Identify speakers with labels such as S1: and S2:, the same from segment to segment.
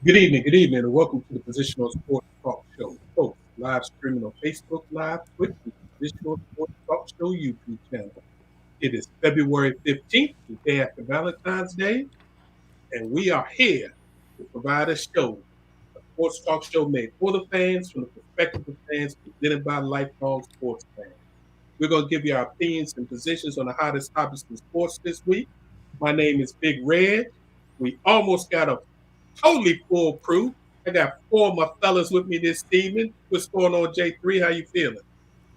S1: Good evening, and welcome to the Positional Sports Talk Show. Folks, live streaming on Facebook Live, Twitch, and the Positional Sports Talk Show YouTube channel. It is February 15th, the day after Valentine's Day, and we are here to provide a show, a sports talk show made for the fans, from the perspective of fans, presented by lifelong sports fans. We're going to give you our opinions and positions on the hottest topics in sports this week. My name is Big Red. We almost got a totally foolproof. I got four of my fellas with me this evening. What's going on, J3? How you feeling?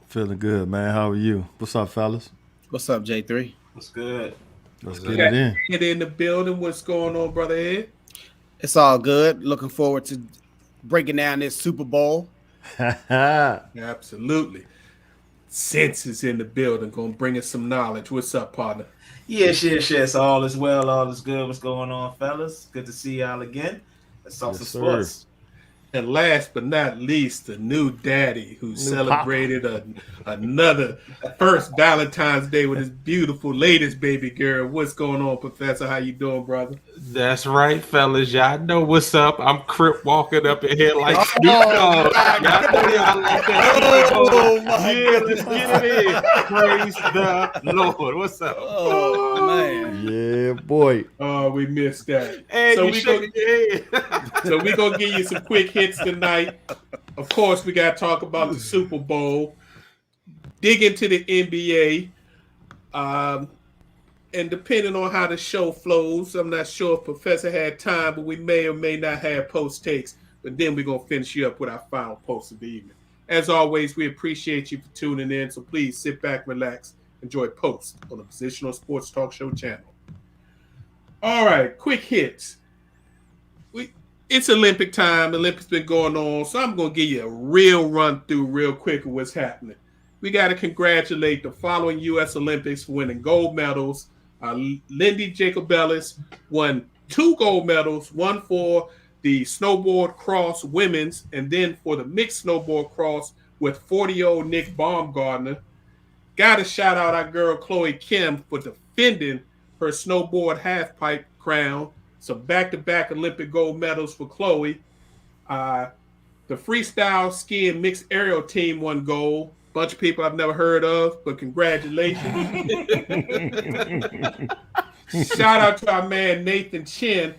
S2: Feeling good, man. How are you? What's up, fellas?
S3: What's up, J3?
S4: What's good?
S2: Let's
S1: We
S2: get
S1: got
S2: it in.
S1: Ed in the building. What's going on, brother Ed?
S3: It's all good. Looking forward to breaking down this Super Bowl.
S1: Absolutely. Sense is in the building, gonna bring us some knowledge. What's up, partner?
S4: Yes. All is well, all is good. What's going on, fellas? Good to see y'all again. Let's talk some
S2: Yes, sir.
S4: sports.
S1: And last but not least, the new daddy who celebrated another first Valentine's Day with his beautiful latest baby girl. What's going on, Professor? How you doing, brother?
S5: That's right, fellas. Y'all know what's up. I'm Crip walking up in here like Snoop Dogg. Y'all know y'all like that. Yeah, let's get it in. Praise the Lord. What's up?
S3: Oh, man.
S2: Yeah, boy.
S1: Oh, we missed that.
S5: And
S1: So
S5: you
S1: we
S5: shaking your head.
S1: So we're gonna give you some quick hits tonight. Of course, we gotta talk about the Super Bowl, dig into the NBA, and depending on how the show flows, I'm not sure if Professor had time, but we may or may not have post takes. But then we're gonna finish you up with our final post of the evening. As always, we appreciate you for tuning in. So please sit back, relax, enjoy post on the Positional Sports Talk Show channel. All right, quick hits. It's Olympic time. Olympics been going on, so I'm going to give you a real run through real quick of what's happening. We got to congratulate the following U.S. Olympics for winning gold medals. Lindy Jacobellis won 2 gold medals, one for the snowboard cross women's, and then for the mixed snowboard cross with 40-year-old Nick Baumgartner. Got to shout out our girl Chloe Kim for defending her snowboard halfpipe crown. So back-to-back Olympic gold medals for Chloe. The freestyle skiing mixed aerial team won gold. Bunch of people I've never heard of, but congratulations. Shout out to our man Nathan Chen,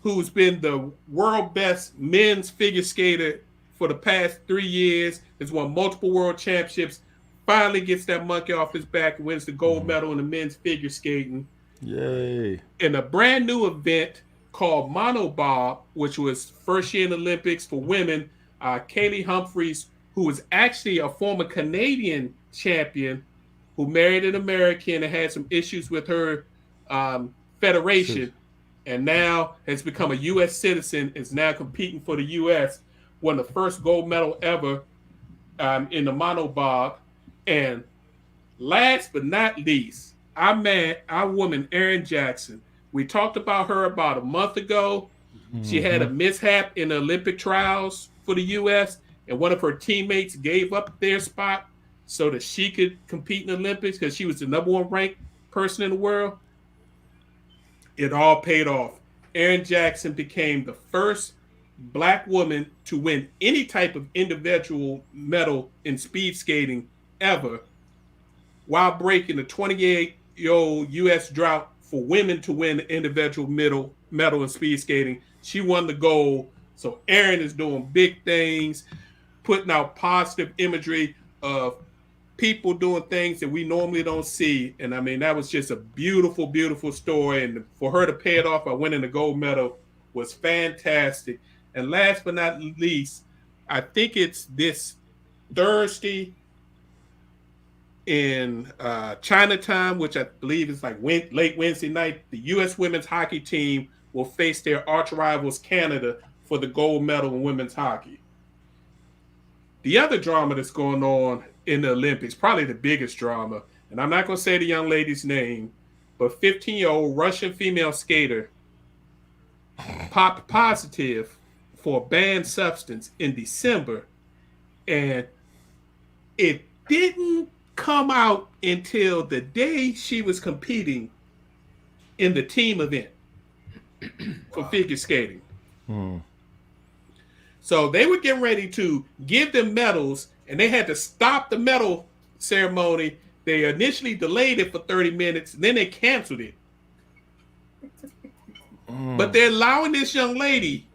S1: who's been the world best men's figure skater for the past 3 years, has won multiple world championships, finally gets that monkey off his back and wins the gold medal in the men's figure skating.
S2: Yay.
S1: In a brand new event called Monobob, which was first year in the Olympics for women, Kaylee Humphreys, who was actually a former Canadian champion who married an American and had some issues with her federation, and now has become a U.S. citizen, is now competing for the U.S., won the first gold medal ever in the Monobob. And last but not least, our woman, Erin Jackson. We talked about her about a month ago. She had a mishap in the Olympic trials for the U.S., and one of her teammates gave up their spot so that she could compete in the Olympics because she was the number 1 ranked person in the world. It all paid off. Erin Jackson became the first Black woman to win any type of individual medal in speed skating ever, while breaking the 28-year-old U.S. drought for women to win the individual medal in speed skating. She won the gold. So Erin is doing big things, putting out positive imagery of people doing things that we normally don't see. And I mean, that was just a beautiful, beautiful story. And for her to pay it off by winning the gold medal was fantastic. And last but not least, I think it's this Thursday in Chinatown, which I believe is like late Wednesday night, the U.S. women's hockey team will face their arch rivals Canada for the gold medal in women's hockey. The other drama that's going on in the Olympics, probably the biggest drama, and I'm not going to say the young lady's name, but 15-year-old Russian female skater popped positive for a banned substance in December, and it didn't come out until the day she was competing in the team event for figure skating. So they were getting ready to give them medals, and they had to stop the medal ceremony. They initially delayed it for 30 minutes, and then they canceled it. But they're allowing this young lady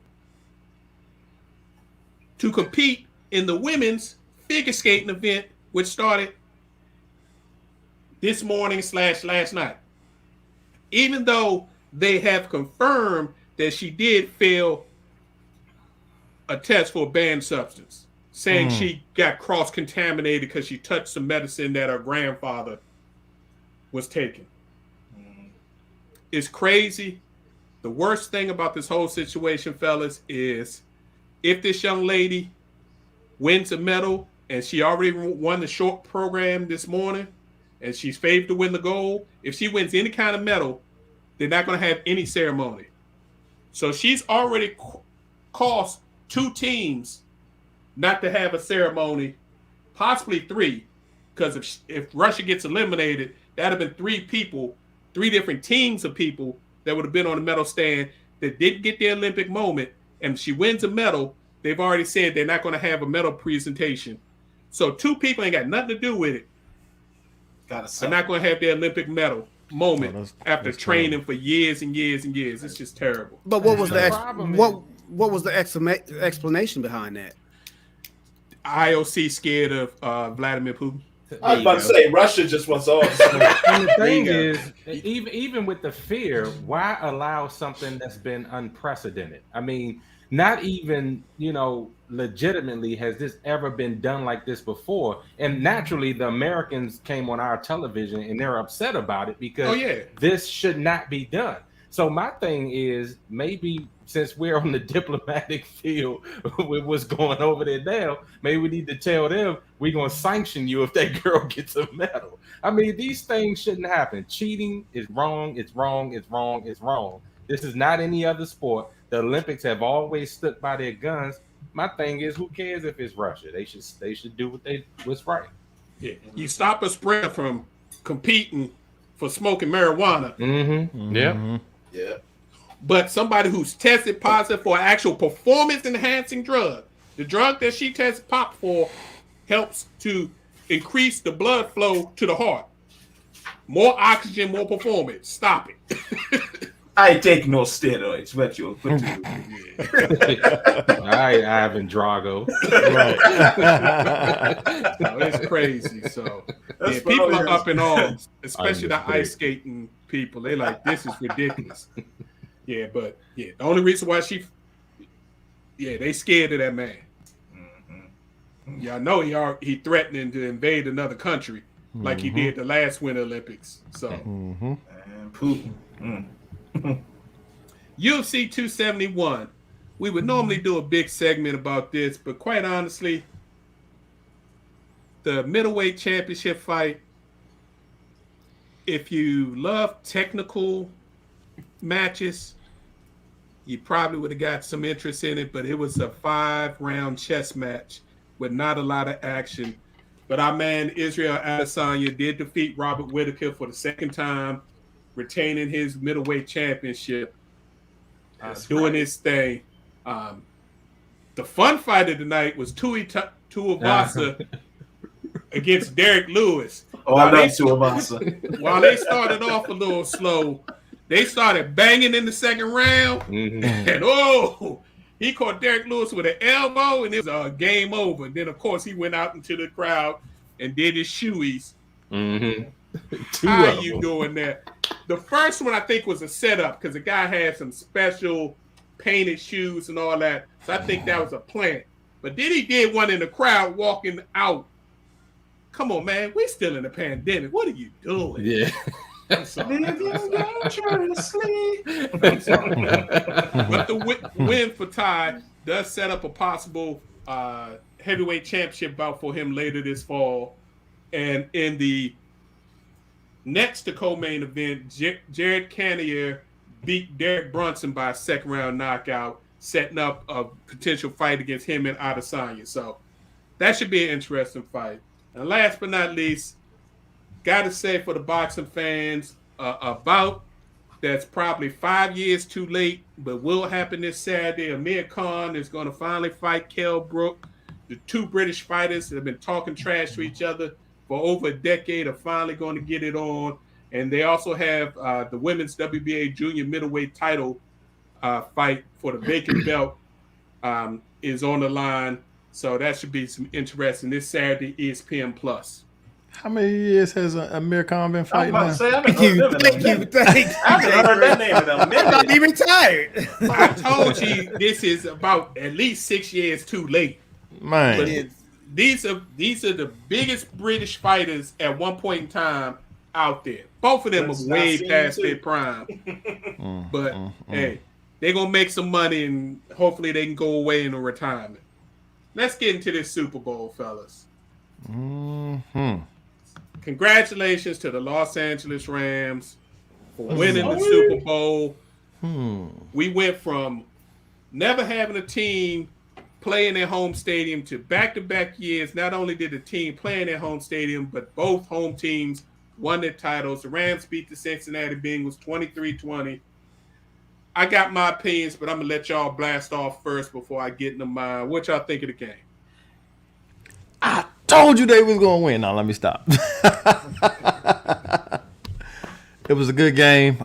S1: to compete in the women's figure skating event, which started this morning / last night. Even though they have confirmed that she did fail a test for a banned substance, saying she got cross-contaminated because she touched some medicine that her grandfather was taking. It's crazy. The worst thing about this whole situation, fellas, is if this young lady wins a medal, and she already won the short program this morning, and she's favored to win the gold, if she wins any kind of medal, they're not going to have any ceremony. So she's already cost 2 teams not to have a ceremony, possibly 3, because if Russia gets eliminated, that'd have been 3 people, 3 different teams of people that would have been on the medal stand that didn't get the Olympic moment. And if she wins a medal, they've already said they're not going to have a medal presentation. So 2 people ain't got nothing to do with it. They're not going to have their Olympic medal moment after training terrible. For years and years and years. It's just terrible.
S3: But what was what was the explanation behind that?
S1: IOC scared of Vladimir Putin.
S6: I was about to say Russia just wants all.
S5: And the thing is, even with the fear, why allow something that's been unprecedented? I mean, not even, legitimately has this ever been done like this before. And naturally, the Americans came on our television and they're upset about it because this should not be done. So my thing is, maybe since we're on the diplomatic field with what's going over there now, maybe we need to tell them we're going to sanction you if that girl gets a medal. I mean, these things shouldn't happen. Cheating is wrong. It's wrong. It's wrong. It's wrong. This is not any other sport. The Olympics have always stuck by their guns. My thing is, who cares if it's Russia? They should do what's right.
S1: Yeah, you stop a sprinter from competing for smoking marijuana.
S6: Yeah.
S1: But somebody who's tested positive for an actual performance-enhancing drug, the drug that she tested pop for helps to increase the blood flow to the heart. More oxygen, more performance. Stop it.
S4: I ain't taking no steroids. What you?
S5: I haven't Drago.
S1: So it's crazy. So people are up in arms, especially the ice skating people. They like, this is ridiculous. The only reason why they scared of that man. Y'all know he threatening to invade another country like he did the last Winter Olympics. So
S4: And Putin.
S1: UFC 271. We would normally do a big segment about this, but quite honestly, the middleweight championship fight, if you love technical matches, you probably would have got some interest in it, but it was a 5-round chess match with not a lot of action. But our man Israel Adesanya did defeat Robert Whittaker for the second time, retaining his middleweight championship, doing his thing. The fun fight of the night was Tuivasa against Derek Lewis.
S4: I love Tuivasa.
S1: While they started off a little slow, they started banging in the second round, and he caught Derek Lewis with an elbow, and it was game over. And then, of course, he went out into the crowd and did his shoeies. How are you doing that? The first one, I think, was a setup because the guy had some special painted shoes and all that. So I think that was a plant. But then he did one in the crowd walking out. Come on, man. We're still in the pandemic. What are you doing?
S5: Yeah.
S1: I'm sorry. I'm sorry. But the win for Ty does set up a possible heavyweight championship bout for him later this fall. And in the next to co-main event, Jared Cannonier beat Derek Brunson by a second-round knockout, setting up a potential fight against him and Adesanya. So that should be an interesting fight. And last but not least, got to say for the boxing fans, about that's probably 5 years too late, but will happen this Saturday. Amir Khan is going to finally fight Kell Brook. The two British fighters that have been talking trash to each other for over a decade are finally going to get it on. And they also have the women's WBA junior middleweight title fight for the vacant belt is on the line. So that should be some interesting this Saturday, ESPN Plus.
S2: How many years has Amir Khan been
S4: I was
S2: fighting
S4: about
S2: now?
S4: to say, I haven't heard them in a minute. I haven't heard that name in a
S3: I thought
S4: minute.
S3: he retired.
S1: I told you this is about at least 6 years too late.
S2: Man,
S1: But these are the biggest British fighters at one point in time out there. Both of them
S6: That's
S1: are way
S6: not
S1: past
S6: seen
S1: their
S6: too.
S1: prime. But hey, they're gonna make some money and hopefully they can go away in a retirement. Let's get into this Super Bowl, fellas. Congratulations to the Los Angeles Rams for winning the Super Bowl. We went from never having a team play in their home stadium to back-to-back years. Not only did the team play in their home stadium, but both home teams won their titles. The Rams beat the Cincinnati Bengals 23-20. I got my opinions, but I'm going to let y'all blast off first before I get into mine. What y'all think of the game?
S2: I told you they was gonna win. Now let me stop. It was a good game.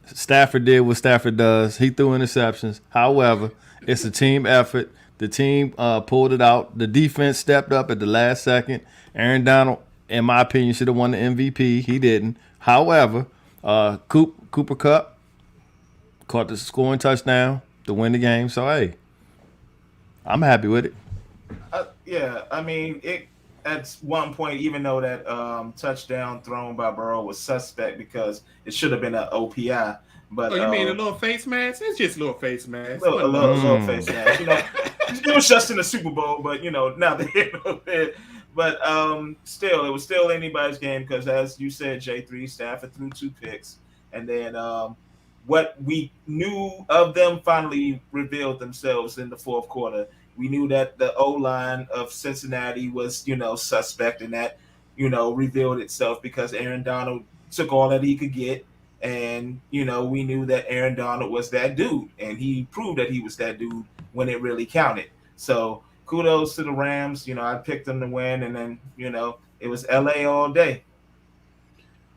S2: Stafford did what Stafford does. He threw interceptions. However, it's a team effort. The team pulled it out. The defense stepped up at the last second. Aaron Donald, in my opinion, should have won the MVP. He didn't. However, Cooper Kupp caught the scoring touchdown to win the game. So, hey, I'm happy with it.
S4: Yeah, I mean, at one point, even though that touchdown thrown by Burrow was suspect because it should have been an OPI. But
S1: Oh, you mean a little face mask? It's just a little face mask.
S4: a little face mask. It was just in the Super Bowl, but now they But still, it was still anybody's game because, as you said, J3 Stafford threw 2 picks, and then what we knew of them finally revealed themselves in the fourth quarter. We knew that the O-line of Cincinnati was, suspect, and that, revealed itself because Aaron Donald took all that he could get. And, we knew that Aaron Donald was that dude, and he proved that he was that dude when it really counted. So kudos to the Rams. I picked them to win, and then, it was LA all day.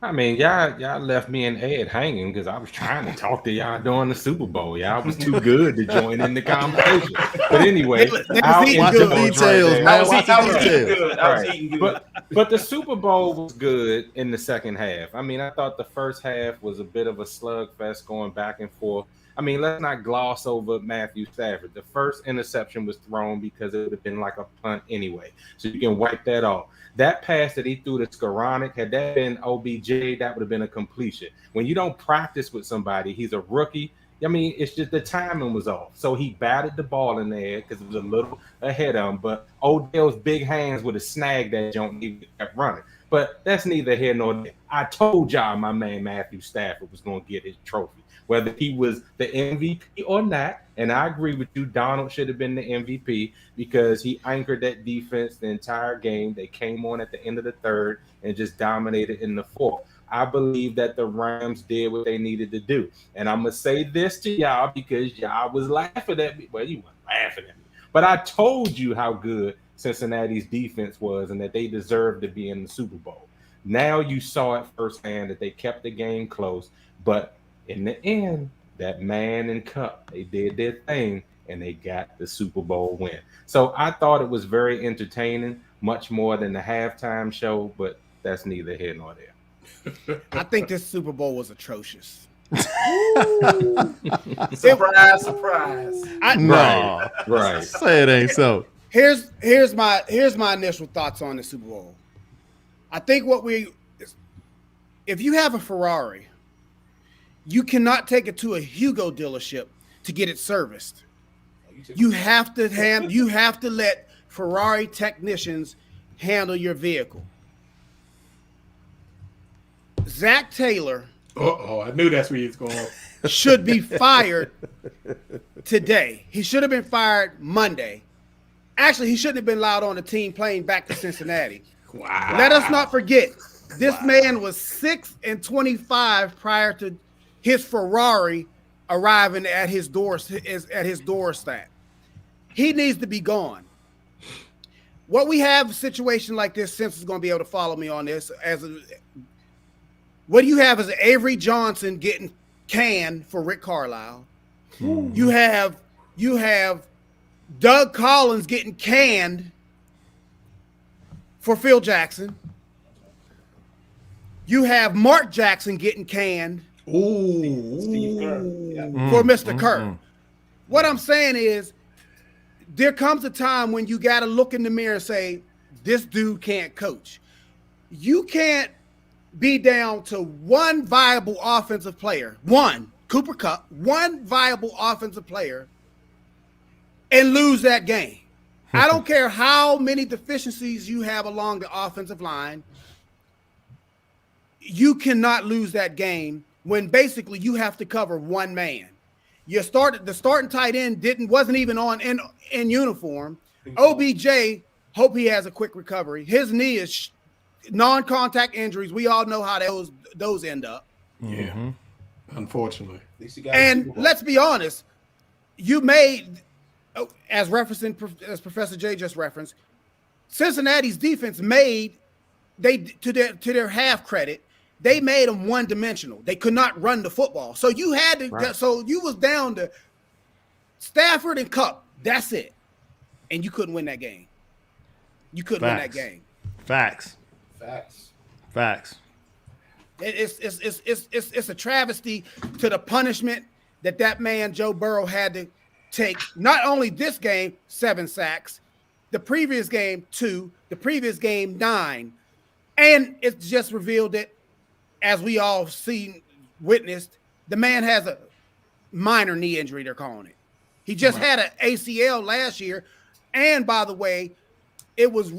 S5: I mean, y'all left me and Ed hanging because I was trying to talk to y'all during the Super Bowl. Y'all was too good to join in the conversation. But anyway,
S2: Watch the details, man.
S4: I was
S2: Watch the
S4: eating
S2: details.
S4: good. I was eating good.
S5: But the Super Bowl was good in the second half. I mean, I thought the first half was a bit of a slugfest going back and forth. I mean, let's not gloss over Matthew Stafford. The first interception was thrown because it would have been like a punt anyway. So you can wipe that off. That pass that he threw to Skoranek, had that been OBJ, that would have been a completion. When you don't practice with somebody, he's a rookie. I mean, it's just the timing was off. So he batted the ball in the air because it was a little ahead of him. But Odell's big hands would have snagged that joint and he kept running. But that's neither here nor there. I told y'all my man Matthew Stafford was going to get his trophy, whether he was the MVP or not. And I agree with you, Donald should have been the MVP because he anchored that defense the entire game. They came on at the end of the third and just dominated in the fourth. I believe that the Rams did what they needed to do. And I'm going to say this to y'all because y'all was laughing at me. Well, you weren't laughing at me. But I told you how good Cincinnati's defense was and that they deserved to be in the Super Bowl. Now you saw it firsthand that they kept the game close. But in the end, that man and Cup, they did their thing and they got the Super Bowl win. So I thought it was very entertaining, much more than the halftime show, but that's neither here nor there.
S3: I think this Super Bowl was atrocious.
S4: Surprise, surprise.
S5: Right.
S2: Say it ain't so.
S3: Here's my initial thoughts on the Super Bowl. I think if you have a Ferrari, you cannot take it to a Hugo dealership to get it serviced. You have to let Ferrari technicians handle your vehicle. Zach Taylor
S1: I knew that's where he was going.
S3: should be fired today. He should have been fired Monday. Actually, he shouldn't have been allowed on the team plane back to Cincinnati.
S1: Wow.
S3: Let us not forget This man was 6-25 prior to his Ferrari arriving at his doorstep. He needs to be gone. What we have a situation like this, Simpsons is going to be able to follow me on this. What you have is Avery Johnson getting canned for Rick Carlisle. You have Doug Collins getting canned for Phil Jackson. You have Mark Jackson getting canned
S4: Steve Kerr. Yeah.
S3: for Mr. Kerr. What I'm saying is, there comes a time when you got to look in the mirror and say, this dude can't coach. You can't be down to one viable offensive player, Cooper Kupp, one viable offensive player, and lose that game. I don't care how many deficiencies you have along the offensive line. You cannot lose that game when basically you have to cover one man. The starting tight end wasn't even on in uniform. OBJ, hope he has a quick recovery. His knee is non-contact injuries. We all know how those end up.
S1: Yeah, unfortunately.
S3: And let's be honest, you made, as Professor J just referenced, Cincinnati's defense made to their half credit. They made them one-dimensional. They could not run the football. So you had to. Right. So you was down to Stafford and Kupp. That's it, and you couldn't win that game. You couldn't win that game.
S2: Facts.
S3: It's a travesty to the punishment that man Joe Burrow had to take. Not only this game, 7 sacks, the previous game 2, the previous game 9, and it's just revealed that, as we all witnessed, the man has a minor knee injury, they're calling it. He just had an ACL last year. And by the way, it was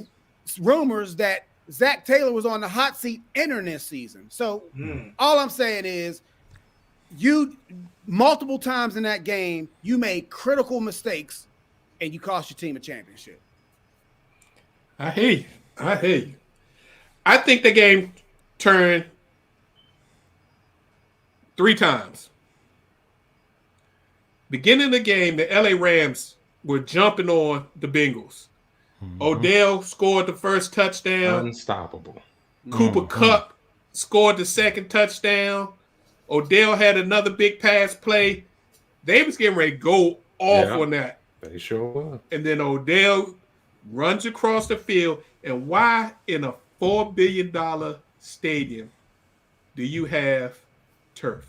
S3: rumors that Zach Taylor was on the hot seat entering this season. So all I'm saying is, you multiple times in that game, you made critical mistakes and you cost your team a championship.
S1: I hear you. I think the game turned 3 times. Beginning of the game, the LA Rams were jumping on the Bengals. Odell scored the first touchdown.
S5: Unstoppable.
S1: Cooper Kupp scored the second touchdown. Odell had another big pass play. They was getting ready to go off on that.
S5: They sure were.
S1: And then Odell runs across the field. And why in a $4 billion stadium do you have turf?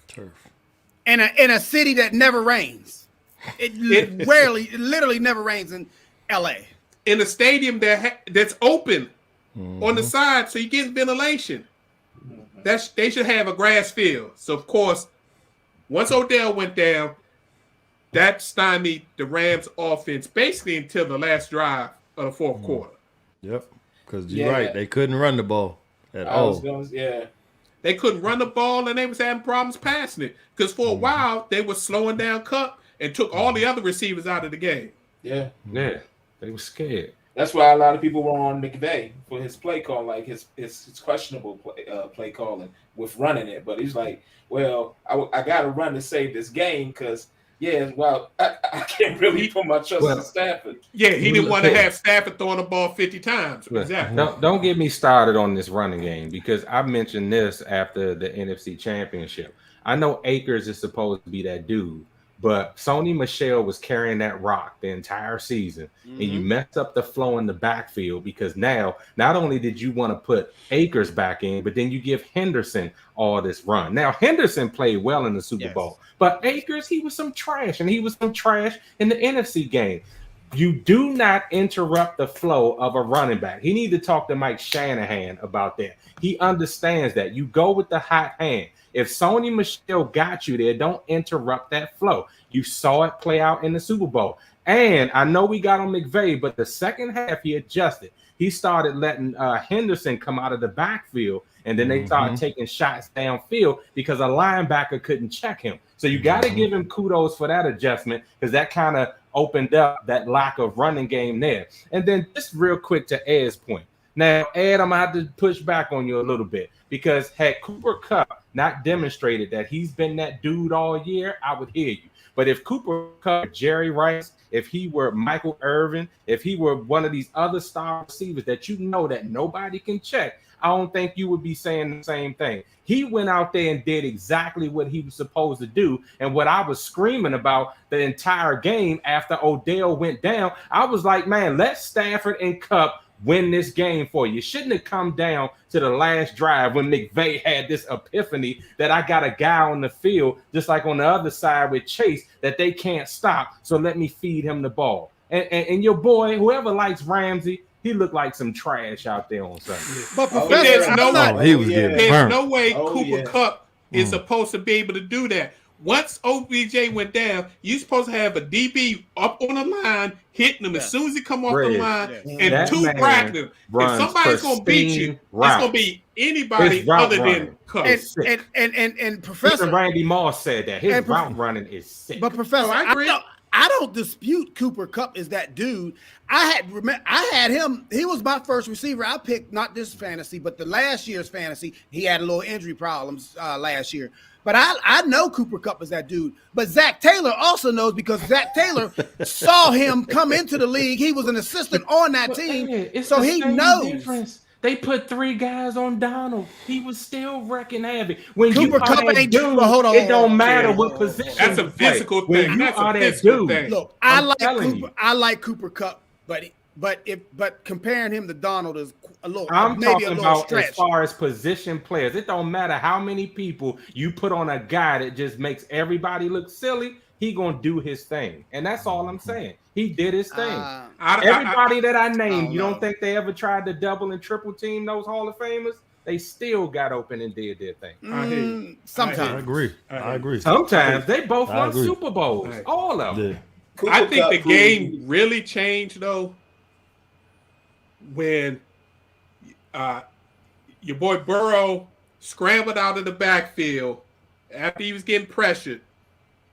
S3: In a city that never rains. It literally never rains in LA.
S1: In a stadium that's open on the side, so you get ventilation. They should have a grass field. So of course, once Odell went down, that stymied the Rams offense basically until the last drive of the fourth quarter.
S2: Yep. Because you're right, they couldn't run the ball at all.
S1: They couldn't run the ball, and they was having problems passing it. Because for a while, they were slowing down Kupp and took all the other receivers out of the game.
S5: Yeah, they were scared.
S4: That's why a lot of people were on McVay for his play call, like his questionable play calling with running it. But he's like, well, I got to run to save this game because, I can't really put my trust in Stafford.
S1: Yeah, he didn't want to have Stafford throwing the ball 50 times. Exactly.
S5: Don't get me started on this running game because I mentioned this after the NFC Championship. I know Akers is supposed to be that dude, but Sony Michel was carrying that rock the entire season, and you messed up the flow in the backfield because now not only did you want to put Akers back in, but then you give Henderson all this run. Now, Henderson played well in the Super Bowl, but Akers, he was some trash, and he was some trash in the NFC game. You do not interrupt the flow of a running back. He need to talk to Mike Shanahan about that. He understands that. You go with the hot hand. If Sony Michel got you there, don't interrupt that flow. You saw it play out in the Super Bowl. And I know we got on McVay, but the second half he adjusted. He started letting Henderson come out of the backfield, and then they started taking shots downfield because a linebacker couldn't check him. So you got to give him kudos for that adjustment because that kind of opened up that lack of running game there. And then just real quick to Ed's point, Now, Ed, I'm gonna have to push back on you a little bit because had Cooper Kupp not demonstrated that he's been that dude all year, I would hear you. But if Cooper Kupp, Jerry Rice, if he were Michael Irvin, if he were one of these other star receivers that you know that nobody can check, I don't think you would be saying the same thing. He went out there and did exactly what he was supposed to do. And what I was screaming about the entire game after Odell went down, I was like, man, let Stafford and Kupp win this game for you. Shouldn't have come down to the last drive when McVay had this epiphany that I got a guy on the field, just like on the other side with Chase, that they can't stop. So let me feed him the ball. And your boy, whoever likes Ramsey, he looked like some trash out there on Sunday.
S3: But
S1: But
S3: Professor,
S1: there's
S3: I'm
S1: no
S3: not-
S2: he was getting
S1: There's
S2: burnt.
S1: no way
S6: Oh,
S1: Cooper
S6: yeah.
S1: Kupp is supposed to be able to do that. Once OBJ went down, you're supposed to have a DB up on the line, hitting him as soon as he come off the
S5: Red.
S1: line,
S3: Yes.
S1: and
S5: That
S1: two
S5: man
S1: bracketing him. If
S5: runs
S1: somebody's going to beat you,
S5: pristine
S1: it's going to
S5: routes.
S1: be anybody
S5: His route
S1: other than
S5: running
S1: Kupp.
S5: is
S3: and,
S5: sick.
S3: and Professor,
S5: Even Randy Moss said that his
S3: And Prof-
S5: route running is sick.
S3: but Professor,
S1: Oh, I agree.
S3: I don't dispute Cooper Kupp is that dude. I had him. He was my first receiver. I picked not this fantasy, but the last year's fantasy. He had a little injury problems last year. But I know Cooper Kupp is that dude. But Zach Taylor also knows because Zach Taylor saw him come into the league. He was an assistant on that
S5: But,
S3: team,
S5: Ed, it's
S3: so
S5: the
S3: he
S5: same
S3: knows.
S5: difference. They put 3 guys on Donald. He was still wrecking havoc. When
S3: Cooper
S5: you
S3: Kupp
S5: are that
S3: ain't-
S5: dude,
S3: well, hold on,
S5: it
S3: hold
S5: don't
S3: on.
S5: matter
S3: Yeah,
S5: what
S3: hold on.
S5: position.
S1: That's a
S5: you play.
S1: physical
S5: When
S1: thing.
S5: you
S1: That's a
S5: are that
S1: physical
S5: dude,
S1: thing.
S3: Look,
S5: I'm telling you.
S3: I like Cooper Kupp, but comparing him to Donald is a little
S5: I'm
S3: maybe a
S5: talking
S3: little
S5: about
S3: stretch.
S5: as far as position players. It don't matter how many people you put on a guy that just makes everybody look silly. He gonna do his thing, and that's all I'm saying. He did his thing. Everybody that I named, you don't think they ever tried to double and triple team those Hall of Famers? They still got open and did their thing.
S1: I hear you.
S2: I
S3: Sometimes.
S2: agree. I agree.
S5: Sometimes they both
S2: I
S5: won
S2: agree.
S5: Super Bowls,
S1: Right.
S5: all of them.
S2: Yeah.
S6: Cooper
S1: I think
S6: Kupp
S1: the
S6: proved-
S1: game really changed though when your boy Burrow scrambled out of the backfield after he was getting pressured,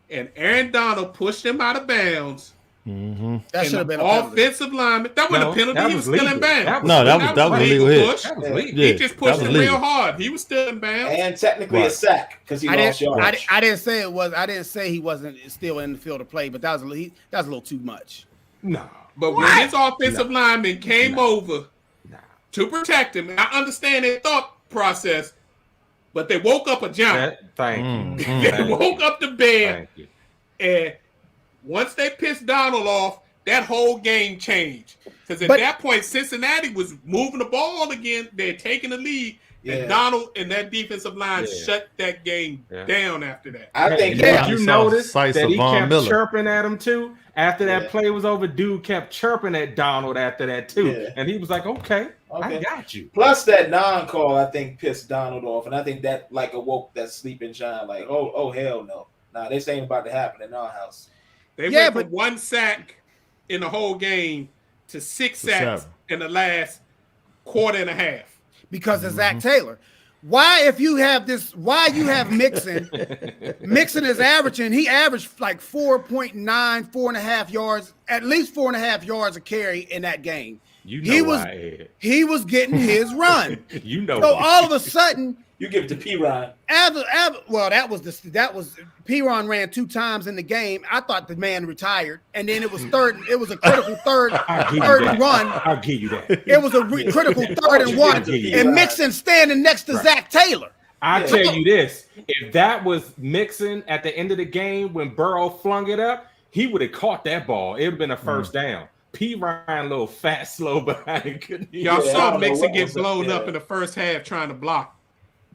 S1: and Aaron Donald pushed him out of bounds.
S2: Mm-hmm.
S3: That
S1: And
S3: should have
S1: the
S3: been a penalty.
S1: offensive lineman. That wasn't
S5: No,
S1: a penalty.
S5: that
S1: He
S5: was
S1: was still
S5: legal.
S1: in bounds.
S5: That was
S2: No, that was a legal hit.
S1: push.
S5: That was
S3: Yeah.
S5: legal.
S1: He
S2: Yeah,
S1: just
S2: that
S1: pushed
S2: was
S1: him
S2: legal.
S1: real hard. He was still in bounds.
S6: and technically a
S2: Right.
S6: sack because he lost yards.
S3: I didn't say it was. I didn't say he wasn't still in the field of play, but that was a little too much.
S5: No,
S1: But when his offensive lineman came over to protect him, and I understand their thought process, but they woke up a giant.
S5: thank you.
S2: Mm,
S1: They
S5: Thank you.
S1: woke up the bed,
S5: Thank you.
S1: and once they pissed Donald off, that whole game changed. Because at
S3: But-
S1: that point, Cincinnati was moving the ball again. They're taking the lead.
S6: Yeah.
S1: And Donald and that defensive line
S5: Yeah.
S1: shut that game
S5: Yeah.
S1: down after that.
S6: I think
S5: Did
S2: Yeah.
S5: you
S2: I saw
S5: notice
S2: sights
S5: that
S2: of
S5: he
S2: Von
S5: kept
S2: Miller.
S5: chirping at him too? After that
S6: Yeah.
S5: play was over, dude kept chirping at Donald after that too.
S6: Yeah.
S5: And he was like, okay, I
S6: Okay.
S5: got you.
S6: plus that non-call, I think pissed Donald off, and I think that like awoke that sleeping giant. Like, oh hell no, nah, this ain't about to happen in our house.
S1: They
S3: Yeah,
S1: went
S3: but-
S1: from 1 sack in the whole game to 6
S2: To
S1: sacks
S2: 7.
S1: in the last quarter and a half.
S3: Because of Zach Taylor. Why, if you have this, why you have Mixon? Mixon is averaging, he averaged like 4.5 yards, at least 4.5 yards a carry in that game.
S5: You
S3: He
S5: know
S3: was-
S5: why, Ed.
S3: He was getting his run.
S5: You know
S3: So
S5: why.
S3: all of a sudden,
S6: You give it to P. Ryan.
S3: that was P-Ron ran 2 times in the game. I thought the man retired, and then it was a critical third
S5: I'll give you
S3: and
S5: that.
S3: one.
S5: I'll give you that.
S3: It was a critical third and one,
S5: Yeah.
S3: and Mixon standing next to
S5: Right.
S3: Zach Taylor.
S5: I
S6: Yeah.
S5: tell you this: if that was Mixon at the end of the game when Burrow flung it up, he would have caught that ball. It would have been a first down. P. Ryan, little fat, slow behind. Couldn't even-
S1: Y'all
S6: Yeah, I
S1: saw
S6: don't know
S1: Mixon
S6: what
S1: get
S6: was
S1: blown
S6: up
S1: up
S6: there.
S1: in the first half trying to block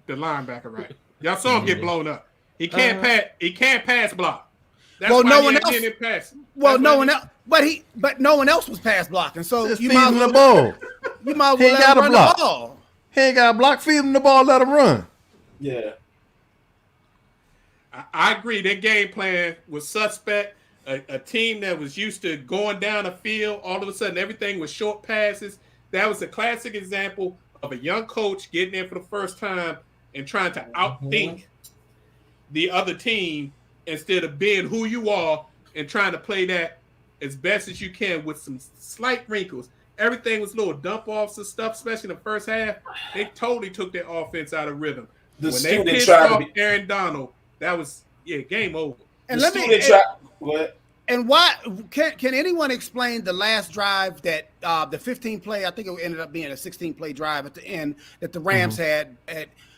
S1: the linebacker, right? Y'all saw him get blown up. He can't pass. He can't pass block. That's
S3: Well,
S1: why
S3: no
S1: he
S3: one
S1: ain't
S3: else-
S1: getting it past.
S3: Well,
S1: That's
S3: no
S1: why
S3: one
S1: he-
S3: else, but no one else was pass blocking. So
S2: Just
S3: you
S2: feed
S3: might,
S2: him
S3: as
S2: the
S3: well,
S2: ball.
S3: you might as
S2: He
S3: well
S2: ain't
S3: let him
S2: gotta
S3: run
S2: block.
S3: the ball.
S2: He ain't got to block. Feed him the ball. Let him run.
S6: Yeah.
S1: I agree. Their game plan was suspect. A team that was used to going down a field, all of a sudden everything was short passes. That was a classic example of a young coach getting in for the first time and trying to outthink the other team instead of being who you are and trying to play that as best as you can with some slight wrinkles. everything was little dump offs and stuff, especially in the first half. They totally took their offense out of rhythm.
S6: The
S1: When they
S6: student
S1: pissed
S6: tried to
S1: off
S6: be.
S1: Aaron Donald, that was game over.
S3: And
S6: The
S3: let me.
S6: student tried. What?
S3: And why can anyone explain the last drive that the 15 play? I think it ended up being a 16 play drive at the end that the Rams had.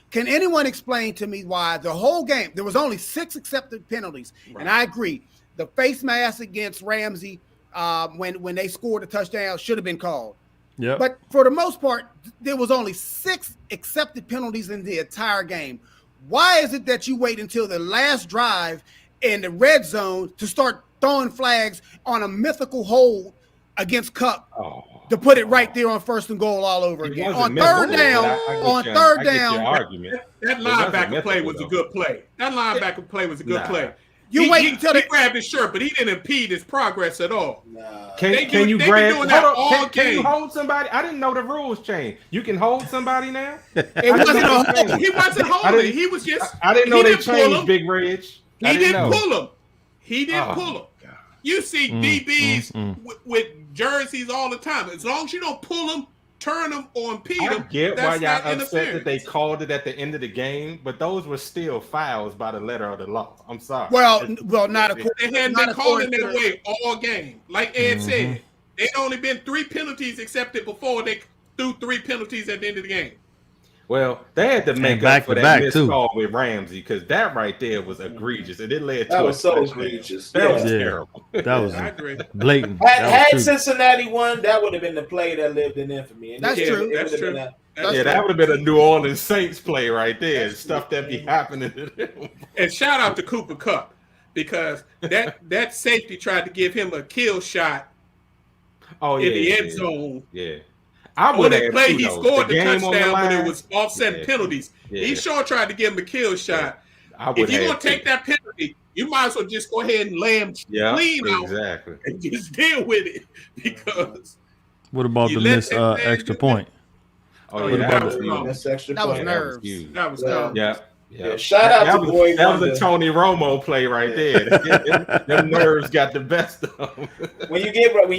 S3: Can anyone explain to me why the whole game there was only 6 accepted penalties?
S1: Right.
S3: And I agree, the face mask against Ramsey when they scored a touchdown should have been called.
S2: Yep.
S3: But for the most part, there was only 6 accepted penalties in the entire game. Why is it that you wait until the last drive in the red zone to start throwing flags on a mythical hold against Cup to put it right there on 1st and goal all over
S5: It
S3: again?
S5: wasn't
S3: On
S5: mythical,
S3: third
S5: but
S3: down,
S5: I get your argument.
S1: That
S5: wasn't
S1: linebacker play
S5: mythical,
S1: was a
S5: though.
S1: good play. That linebacker play was a good
S5: Nah.
S1: play.
S3: You wait until
S1: he
S3: they
S1: grabbed his shirt, but he didn't impede his progress at all.
S6: Nah.
S5: Can
S1: They
S5: you
S1: been
S5: grab?
S1: doing that
S5: Hold
S1: all
S5: on, can you
S1: game.
S5: hold somebody? I didn't know the rules changed. You can hold somebody now.
S3: it wasn't a hold.
S1: He wasn't
S5: I
S1: holding.
S5: didn't-
S1: He was just.
S5: I didn't know
S1: he
S5: they
S1: didn't pull
S5: changed
S1: him.
S5: Big Reg. I
S1: He didn't
S5: know.
S1: pull him. He didn't
S5: Oh,
S1: pull him. You see DBs with jerseys all the time. As long as you don't pull them, turn them, or impede
S5: I
S1: them,
S5: get why
S1: that's
S5: y'all
S1: not
S5: upset that
S1: interference.
S5: they called it at the end of the game, but those were still fouls by the letter of the law. I'm sorry.
S3: Well, not according.
S1: They hadn't
S3: not
S1: been calling
S3: according
S1: that
S3: to-
S1: way all game. Like Ed said, they'd only been 3 penalties accepted before they threw 3 penalties at the end of the game.
S5: Well, they had to make
S2: back
S5: up for
S2: to
S5: that
S2: back,
S5: missed
S2: too.
S5: call with Ramsey because that right there was egregious, and it led
S6: That
S5: to
S6: was
S5: a
S6: so
S5: touchdown.
S6: egregious.
S5: That was
S2: Yeah.
S5: terrible.
S2: That was
S1: I agree.
S2: blatant.
S6: Had
S2: That was true.
S6: Cincinnati won, that would have been the play that lived in infamy. And
S3: That's
S6: it-
S3: true.
S6: it would
S1: That's
S6: have
S1: true.
S6: been a-
S5: Yeah, that would have been a New Orleans Saints play right there. Stuff that be happening to them.
S1: And shout out to Cooper Kupp because that safety tried to give him a kill shot
S5: Oh yeah,
S1: in the
S5: yeah,
S1: end zone.
S5: yeah. I
S1: On
S5: would
S1: that
S5: have
S1: play, he scored the
S5: game on
S1: touchdown, but
S5: line.
S1: it was offset
S5: Yeah.
S1: penalties.
S5: Yeah.
S1: He sure tried to give him a kill shot.
S5: I would
S1: If you're
S5: have
S1: going to take that penalty, you might as well just go ahead and lay him
S5: yeah,
S1: clean out
S5: exactly.
S1: and just deal with it because
S2: What about
S1: You
S2: the
S1: let
S2: missed
S1: that man
S2: extra
S1: do
S2: point?
S5: Oh
S1: Oh,
S5: yeah,
S1: yeah,
S5: that
S1: that
S5: was
S1: was
S5: huge.
S1: wrong.
S6: That's extra
S3: That was
S6: point.
S5: That was
S3: nerves.
S5: huge.
S1: that was
S6: Yeah.
S1: dumb.
S5: Yeah.
S6: Yeah, shout out to
S5: was,
S6: Boy
S5: that was
S6: Wonder.
S5: a Tony Romo play right there. Them nerves got the best of them.
S6: When you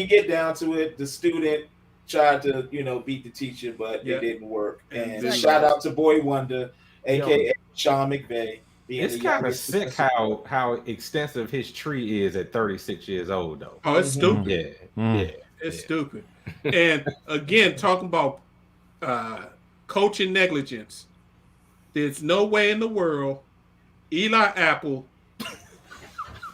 S6: get down to it, the student tried to beat the teacher, but
S1: Yeah.
S6: it didn't work. And
S1: Exactly.
S6: shout out to Boy Wonder, aka Sean McVay. being
S5: It's
S6: the
S5: kind of
S6: youngest
S5: sick
S6: defensive-
S5: how extensive his tree is at 36 years old, though.
S1: Oh, it's stupid.
S5: Yeah,
S2: Mm.
S5: yeah.
S1: It's
S5: Yeah.
S1: stupid. And again, talking about coaching negligence, there's no way in the world Eli Apple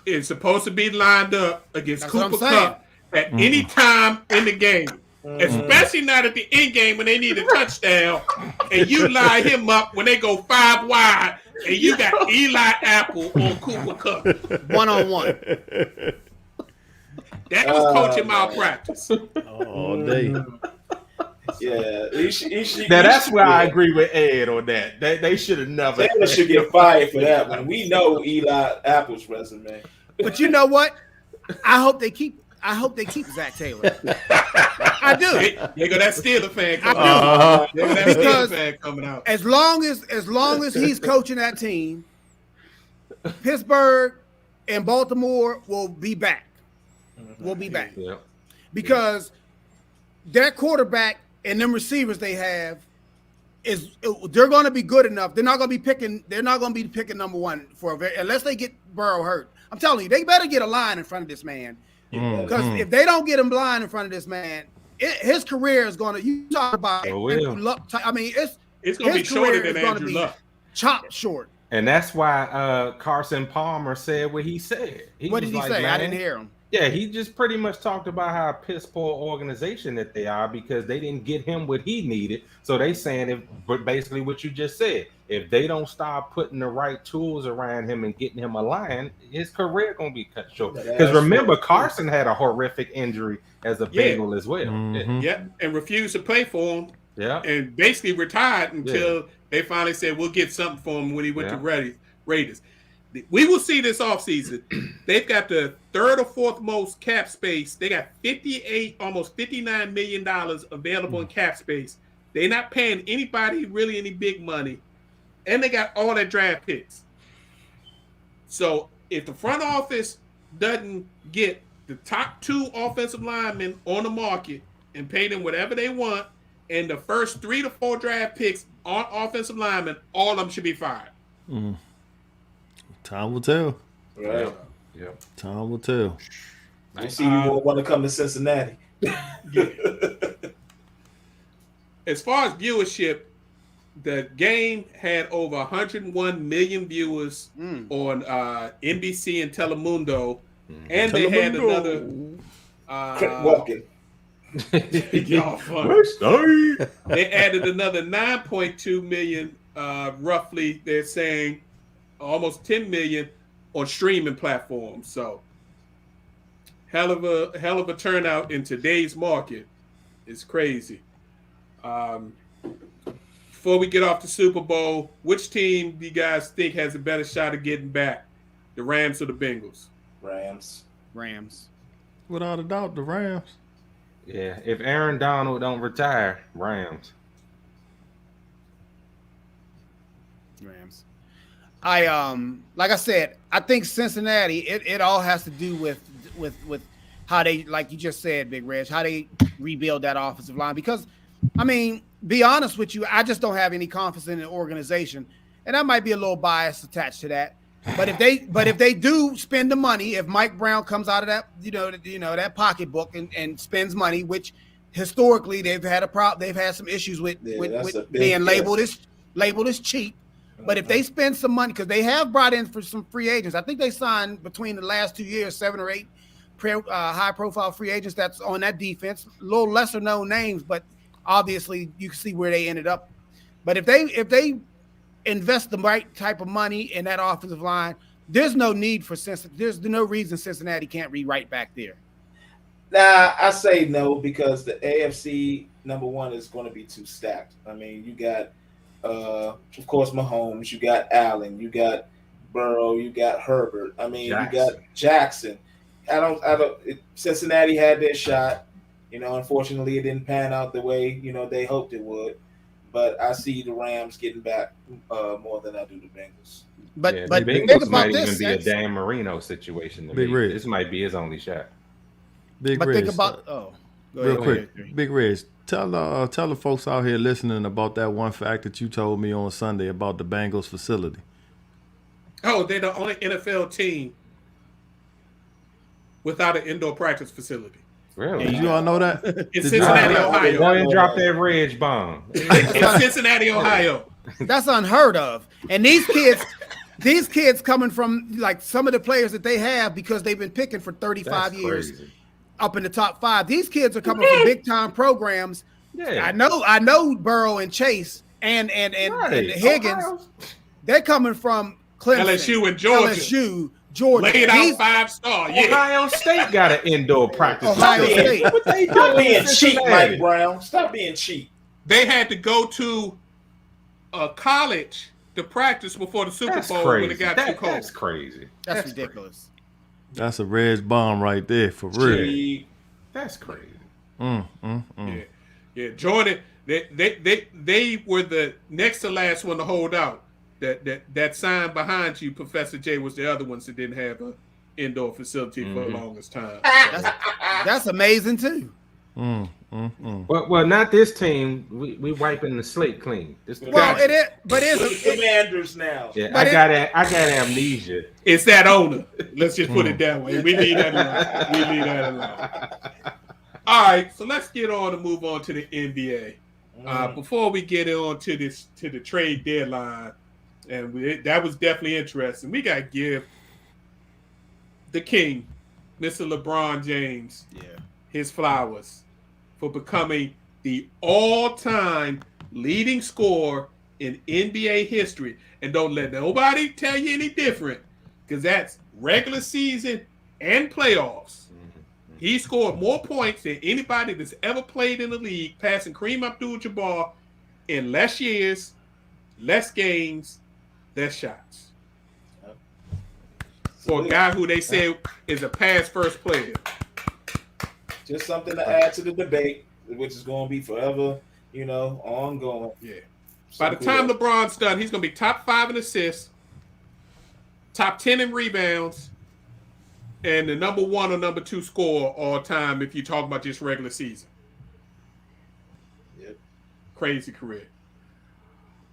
S1: is supposed to be lined up against
S3: That's what I'm
S1: Cooper
S3: saying.
S1: Kupp at any time in the game. Especially not at the end game when they need a touchdown, and you line him up when they go 5 wide, and you got Eli Apple on Cooper Kupp.
S3: 1-on-1.
S1: That was coaching malpractice.
S2: All day.
S6: Yeah,
S5: Now that's where I agree with Ed on that. They should have never.
S6: Taylor should get fired for that one. We know Eli Apple's resume.
S3: But you know what? I hope they keep Zach Taylor. I do.
S1: There go that Steeler fan coming
S3: I
S1: out.
S2: Uh-huh.
S1: There go that
S3: Because-
S1: Steeler fan coming out.
S3: As long as he's coaching that team, Pittsburgh and Baltimore will be back. We'll be back.
S5: Yeah.
S3: Because their quarterback and them receivers they have they're going to be good enough. They're not going to be picking number one unless they get Burrow hurt. I'm telling you, they better get a line in front of this man. Because if they don't get him blind in front of this man, his career is going to. You talk about
S5: It will.
S3: Andrew Luck. I mean,
S1: It's going to be
S3: his
S1: shorter
S3: career
S1: than
S3: is gonna
S1: Andrew
S3: be
S1: Luck.
S3: chopped short.
S5: And that's why Carson Palmer said what he said.
S3: What did
S5: was
S3: he
S5: like,
S3: say? I
S5: "Man,"
S3: didn't hear him.
S5: Yeah, he just pretty much talked about how piss poor organization that they are because they didn't get him what he needed. So they saying but basically what you just said. If they don't start putting the right tools around him and getting him a line, his career gonna be cut short.
S6: Yeah,
S5: Because
S6: that's
S5: remember,
S6: true.
S5: Carson had a horrific injury as a
S1: Yeah.
S5: Bengal as well.
S2: Mhm.
S1: Yeah, and refused to play for him,
S5: Yeah.
S1: and basically retired until they finally said we'll get something for him when he went
S5: Yeah.
S1: to Raiders. We will see this offseason. They've got the 3rd or 4th most cap space. They got almost $59 million available in cap space. They're not paying anybody really any big money. And they got all their draft picks. So if the front office doesn't get the top 2 offensive linemen on the market and pay them whatever they want, and the first 3 to 4 draft picks on offensive linemen, all of them should be fired.
S2: Time will tell.
S6: Right.
S5: Yep.
S2: Time will tell.
S6: We'll see you won't want to come to Cincinnati.
S1: As far as viewership, the game had over 101 million viewers on NBC and Telemundo, and they had another.
S6: Walking.
S1: Y'all funny. They added another 9.2 million, roughly. They're saying almost 10 million on streaming platforms. So, hell of a turnout in today's market. It's crazy. Before we get off the Super Bowl, which team do you guys think has a better shot of getting back? The Rams or the Bengals?
S6: Rams.
S2: Without a doubt, the Rams.
S5: Yeah, if Aaron Donald don't retire, Rams.
S3: Like I said, I think Cincinnati, it all has to do with how they, like you just said, Big Reg, how they rebuild that offensive line. Because, I mean, be honest with you, I just don't have any confidence in the organization. And that might be a little bias attached to that. But if they do spend the money, if Mike Brown comes out of that, that pocketbook and spends money, which historically they've had some issues with being labeled as cheap. But if they spend some money, because they have brought in for some free agents, I think they signed between the last 2 years 7 or 8 high-profile free agents that's on that defense, a little lesser-known names, but obviously you can see where they ended up. But if they invest the right type of money in that offensive line, there's no need for Cincinnati. There's no reason Cincinnati can't rewrite back there.
S6: Nah, I say no because the AFC number one is going to be too stacked. I mean, you got, of course, Mahomes. You got Allen. You got Burrow. You got Herbert. I mean, you got Jackson. Cincinnati had their shot. Unfortunately, it didn't pan out the way they hoped it would. But I see the Rams getting back more than I do the Bengals.
S3: But
S5: the
S3: think
S5: Bengals
S3: about
S5: might
S3: this.
S5: even be a Dan Marino situation.
S2: Big Red.
S5: This might be his only shot.
S2: Big
S3: But
S2: Reg,
S3: think about
S2: real quick. Big Reg, tell the folks out here listening about that one fact that you told me on Sunday about the Bengals facility.
S1: Oh, they're the only NFL team without an indoor practice facility.
S5: Really?
S2: Did you all know that?
S1: In Cincinnati,
S5: Go
S1: Ohio.
S5: ahead and drop that Reg bomb.
S1: In Cincinnati, Ohio.
S3: That's unheard of. And these kids coming from like some of the players that they have because they've been picking for 35
S5: That's
S3: years
S5: crazy.
S3: up in the top 5. These kids are coming from big time programs.
S5: Yeah.
S3: I know Burrow and Chase and Higgins.
S5: Ohio.
S3: They're coming from Clemson,
S1: LSU and Georgia.
S3: LSU, Georgia.
S1: Laid out 5-star. Yeah.
S5: Ohio State got an indoor practice.
S3: Ohio
S5: facility.
S3: State.
S5: What they
S6: Stop
S5: doing in
S6: being cheap,
S5: Cincinnati?
S6: Mike Brown. Stop being cheap.
S1: They had to go to a college to practice before the Super
S5: That's
S1: Bowl
S5: crazy.
S1: when it got too cold.
S5: That's crazy.
S3: That's ridiculous.
S2: That's a Reg bomb right there for real.
S6: Cheap.
S5: That's crazy.
S1: Yeah, Jordan. They were the next to last one to hold out. That sign behind you, Professor J, was the other ones that didn't have an indoor facility for the longest time.
S3: That's amazing too.
S5: Well, not this team. We wiping the slate clean.
S3: Well, it is, but it's
S6: Commanders now.
S5: Yeah,
S3: but
S5: I got amnesia.
S1: It's that owner. Let's just put it that way. We leave that alone. All right, so let's get on and move on to the NBA. Before we get on to the trade deadline, and that was definitely interesting. We got to give the king, Mr. LeBron James, his flowers for becoming the all-time leading scorer in NBA history. And don't let nobody tell you any different, because that's regular season and playoffs. He scored more points than anybody that's ever played in the league, passing Kareem Abdul-Jabbar in less years, less games, less shots. For a guy who they say is a pass-first player.
S6: Just something to add to the debate, which is going to be forever, ongoing.
S1: Yeah. By the time LeBron's done, he's going to be top 5 in assists, top 10 in rebounds, and the number 1 or number 2 scorer all time if you talk about just regular season. Crazy career.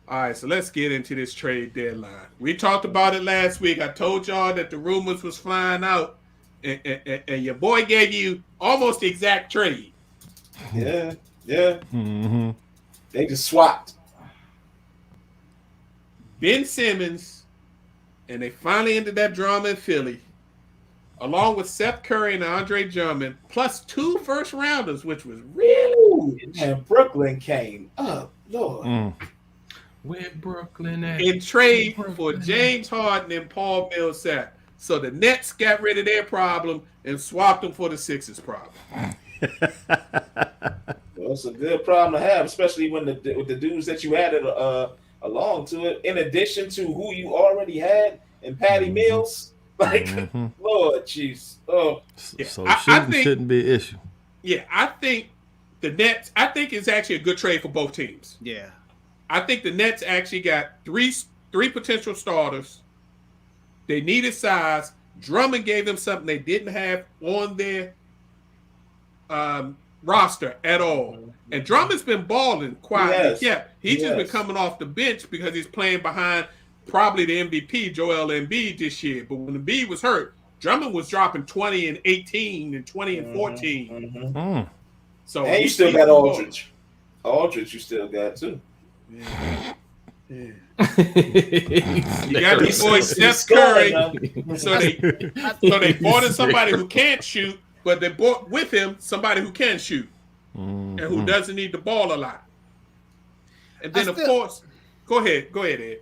S1: All right, so let's get into this trade deadline. We talked about it last week. I told y'all that the rumors was flying out, and your boy gave you almost the exact trade.
S6: Yeah.
S2: Mm-hmm.
S6: They just swapped.
S1: Ben Simmons, and they finally ended that drama in Philly, along with Seth Curry and Andre Drummond, plus 2 first-rounders, which was really huge.
S6: And Brooklyn came up, Lord.
S2: Mm.
S5: Where Brooklyn at?
S1: In trade for James Harden and Paul Millsap. So the Nets got rid of their problem and swapped them for the Sixers problem.
S6: Well, it's a good problem to have, especially when with the dudes that you added along to it, in addition to who you already had in Patty Mills. Like, Lord, jeez. Oh,
S1: Yeah,
S2: So
S1: I
S2: shooting
S1: think-
S2: shouldn't be an issue.
S1: Yeah, I think the Nets, I think it's actually a good trade for both teams.
S3: Yeah.
S1: I think the Nets actually got three potential starters. They needed size. Drummond gave them something they didn't have on their roster at all. And Drummond's been balling quietly.
S6: Yes.
S1: Yeah, he's just been
S6: Yes.
S1: coming off the bench because he's playing behind probably the MVP, Joel Embiid, this year. But when Embiid was hurt, Drummond was dropping 20 and 18 and 20 and 14.
S6: Mhm.
S2: Mm.
S1: So
S6: And you
S1: he's
S6: still got
S1: balling.
S6: Aldridge. Aldridge, you still got too.
S1: Yeah.
S5: you
S1: You got
S6: He's-
S1: the boy
S6: he's
S1: Steph
S6: scoring,
S1: Curry.
S6: man.
S1: So they brought in somebody who can't shoot, but they brought with him somebody who can shoot and who doesn't need the ball a lot. And then, of course, go ahead, Ed.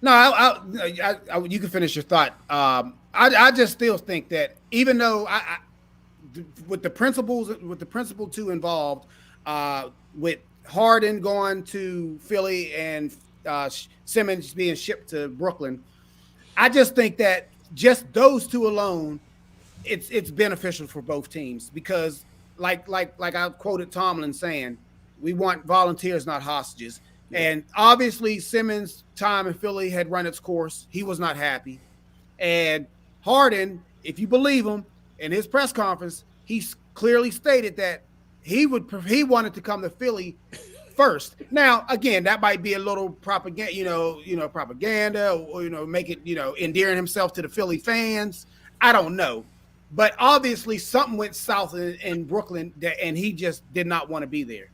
S3: No, you can finish your thought. I just still think that even though with the principal two involved, with Harden going to Philly and Simmons being shipped to Brooklyn, I just think that just those two alone, it's beneficial for both teams because, like I quoted Tomlin saying, we want volunteers, not hostages. And obviously, Simmons' time in Philly had run its course. He was not happy. And Harden, if you believe him, in his press conference, he clearly stated that he wanted to come to Philly first. Now, again, that might be a little propaganda, propaganda, or make it, endearing himself to the Philly fans. I don't know. But obviously, something went south in Brooklyn, and he just did not want to be there.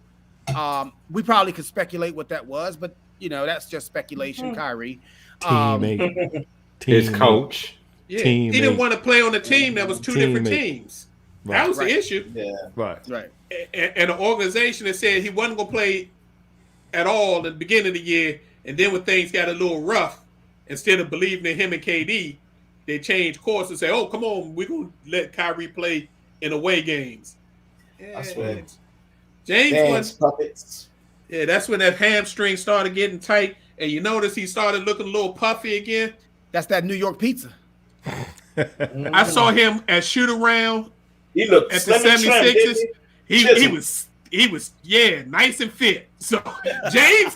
S3: We probably could speculate what that was, but that's just speculation. Kyrie,
S2: Teammate.
S5: His coach.
S1: Yeah,
S2: Teammate.
S1: he didn't want to play on a team that was two different
S2: Teammate.
S1: teams. That was the issue.
S6: Yeah.
S2: Right.
S3: right?
S1: And the organization that said he wasn't going to play at all at the beginning of the year, and then when things got a little rough, instead of believing in him and KD, they changed course and say, "Oh, come on, we're going to let Kyrie play in away games."
S6: I swear.
S1: James
S6: Dance
S1: was,
S6: puppets.
S1: yeah, that's when that hamstring started getting tight, and you notice he started looking a little puffy again.
S3: That's that New York pizza.
S1: I saw him at shoot around
S6: He looked
S1: at the
S6: slim and trim,
S1: 76ers.
S6: didn't
S1: He
S6: Chisel.
S1: was nice and fit. So James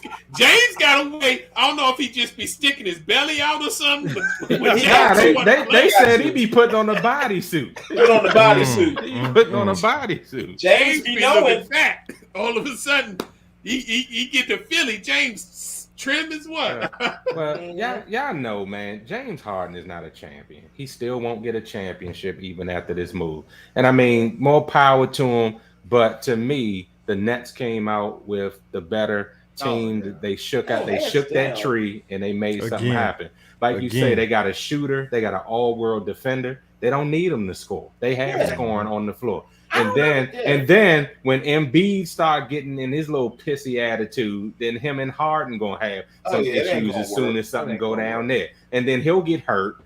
S1: got away. I don't know if he just be sticking his belly out or something. But
S5: Yeah,
S1: James
S5: they
S1: play.
S5: said he be putting on a bodysuit.
S6: Put on the bodysuit.
S5: He be putting on a bodysuit.
S6: James
S1: James
S6: be
S1: be looking
S6: knowing.
S1: fat. All of a sudden, he get to Philly. James trim as what?
S5: Well, y'all know, man, James Harden is not a champion. He still won't get a championship even after this move. And I mean, more power to him. But to me, the Nets came out with the better team.
S3: yeah.
S5: They shook
S6: Oh, hands
S5: that
S6: down.
S5: tree and they made something
S2: Again.
S5: happen. Like you say,
S2: Again.
S5: they got a shooter, they got an all-world defender. They don't need him to score. They have
S6: Yeah.
S5: scoring on the floor.
S6: I
S5: And
S6: don't
S5: then
S6: know, yeah.
S5: and then when Embiid start getting in his little pissy attitude, then him and Harden gonna have
S6: Oh,
S5: some
S6: yeah, it ain't
S5: issues
S6: gonna
S5: as soon
S6: work.
S5: as
S6: It
S5: something
S6: ain't
S5: go
S6: gonna
S5: down
S6: work.
S5: there. And then he'll get hurt,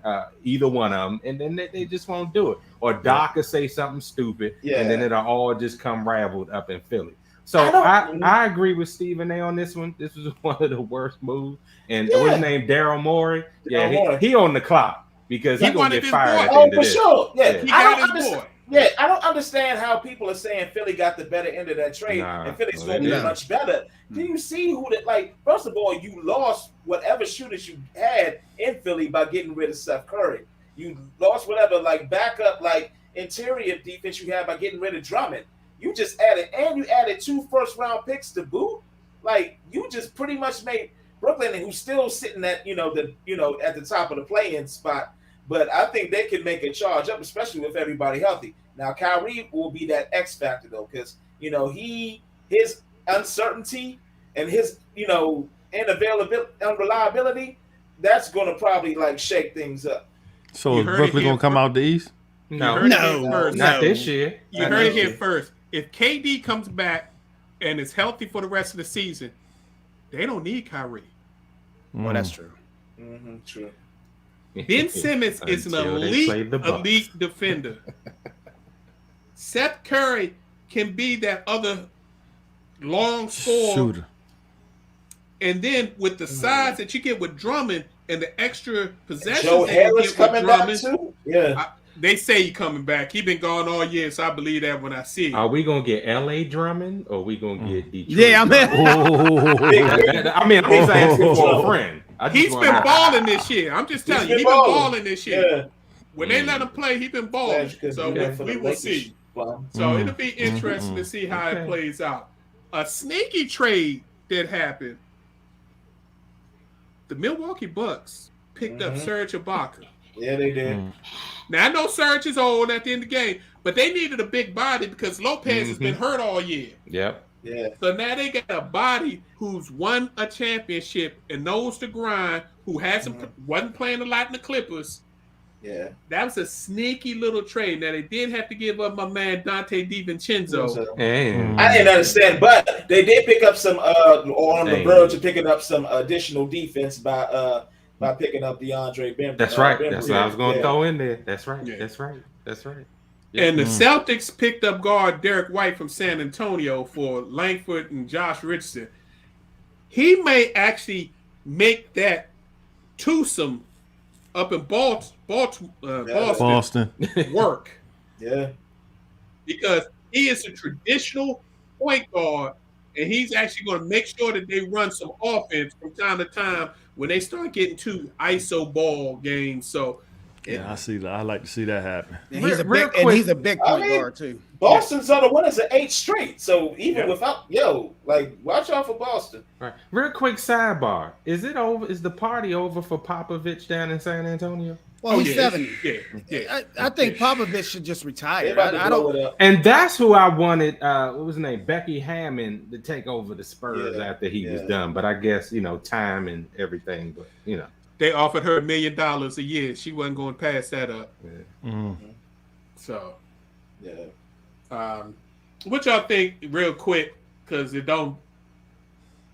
S5: either one of them, and then they just won't do it. Or Doc will say something stupid,
S6: Yeah.
S5: and then it'll all just come raveled up in Philly. So
S6: I don't-
S5: I agree with Stephen A on this one. This was one of the worst moves. And
S6: Yeah.
S5: what's his name? Daryl Morey. Yeah,
S6: Daryl Morey.
S5: he on the clock because
S1: He
S5: he gonna
S1: wanted
S5: get
S1: his
S5: fired
S1: boy.
S5: at the
S6: Oh,
S5: end of
S6: for
S5: this.
S6: sure. Yeah.
S5: Yeah.
S1: He
S6: I
S1: got
S6: don't
S1: his
S6: understand.
S1: boy.
S6: Yeah, I don't understand how people are saying Philly got the better end of that trade
S5: Nah,
S6: and Philly's
S5: well,
S6: going to
S5: they
S6: be
S5: didn't.
S6: much better. Do you see who that, like, first of all, you lost whatever shooters you had in Philly by getting rid of Seth Curry. You lost whatever, like, backup, like, interior defense you had by getting rid of Drummond. You just added, and you added 2 first-round picks to boot. Like you just pretty much made Brooklyn, who's still sitting at at the top of the play-in spot. But I think they can make a charge up, especially with everybody healthy. Now Kyrie will be that X factor though, because his uncertainty and his unreliability, that's going to probably like shake things up.
S2: So is Brooklyn gonna come out the East?
S5: No,
S1: Not
S5: this year.
S1: You heard it here first. If KD comes back and is healthy for the rest of the season, they don't need Kyrie.
S3: Well, that's true.
S6: Mm-hmm, true.
S1: Ben Simmons is an elite defender. Seth Curry can be that other long scorer.
S2: Shooter.
S1: And then with the size that you get with Drummond and the extra possessions
S6: Joe
S1: that you
S6: Harris
S1: get with
S6: coming
S1: Drummond,
S6: back too. Yeah.
S1: they say he's coming back. He's been gone all year, so I believe that when I see it.
S5: Are we gonna get LA Drummond or are we gonna get Detroit?
S3: Yeah, I'm
S5: I mean, I'm just asking for a friend.
S1: He's been balling this year. I'm just telling you, he's been balling this year.
S6: Yeah.
S1: When they let him play, he's been balling. So we will see. So it'll be interesting to see how it plays out. A sneaky trade that happened. The Milwaukee Bucks picked up Serge Ibaka.
S6: Yeah, they did.
S1: Now I know Serge is old at the end of the game, but they needed a big body because Lopez has been hurt all year.
S5: Yep.
S6: Yeah.
S1: So now they got a body who's won a championship and knows the grind, who wasn't playing a lot in the Clippers.
S6: Yeah.
S1: That was a sneaky little trade. Now they did have to give up my man Dante DiVincenzo.
S6: I didn't understand, but they did pick up some on the verge of picking up some additional defense by picking up DeAndre Bembry.
S5: That's right. That's what I was going to throw in there. That's right. Yeah. That's right. That's right. Yeah.
S1: And the Celtics picked up guard Derek White from San Antonio for Langford and Josh Richardson. He may actually make that twosome up in Boston work.
S6: Yeah.
S1: Because he is a traditional point guard, and he's actually going to make sure that they run some offense from time to time when they start getting to ISO ball games. So
S2: I see that. I like to see that happen.
S3: And he's a big point guard too.
S6: Boston's on the winners of 8 straight. So even without watch out for Boston.
S5: Right. Real quick sidebar. Is it over? Is the party over for Popovich down in San Antonio?
S3: Well, he's 70.
S1: Yeah.
S3: I think Popovich should just retire.
S6: I don't.
S5: And that's who I wanted. What was his name? Becky Hammond to take over the Spurs after he was done. But I guess time and everything. But
S1: they offered her $1 million a year. She wasn't going to pass that up. So, what y'all think, real quick, because it don't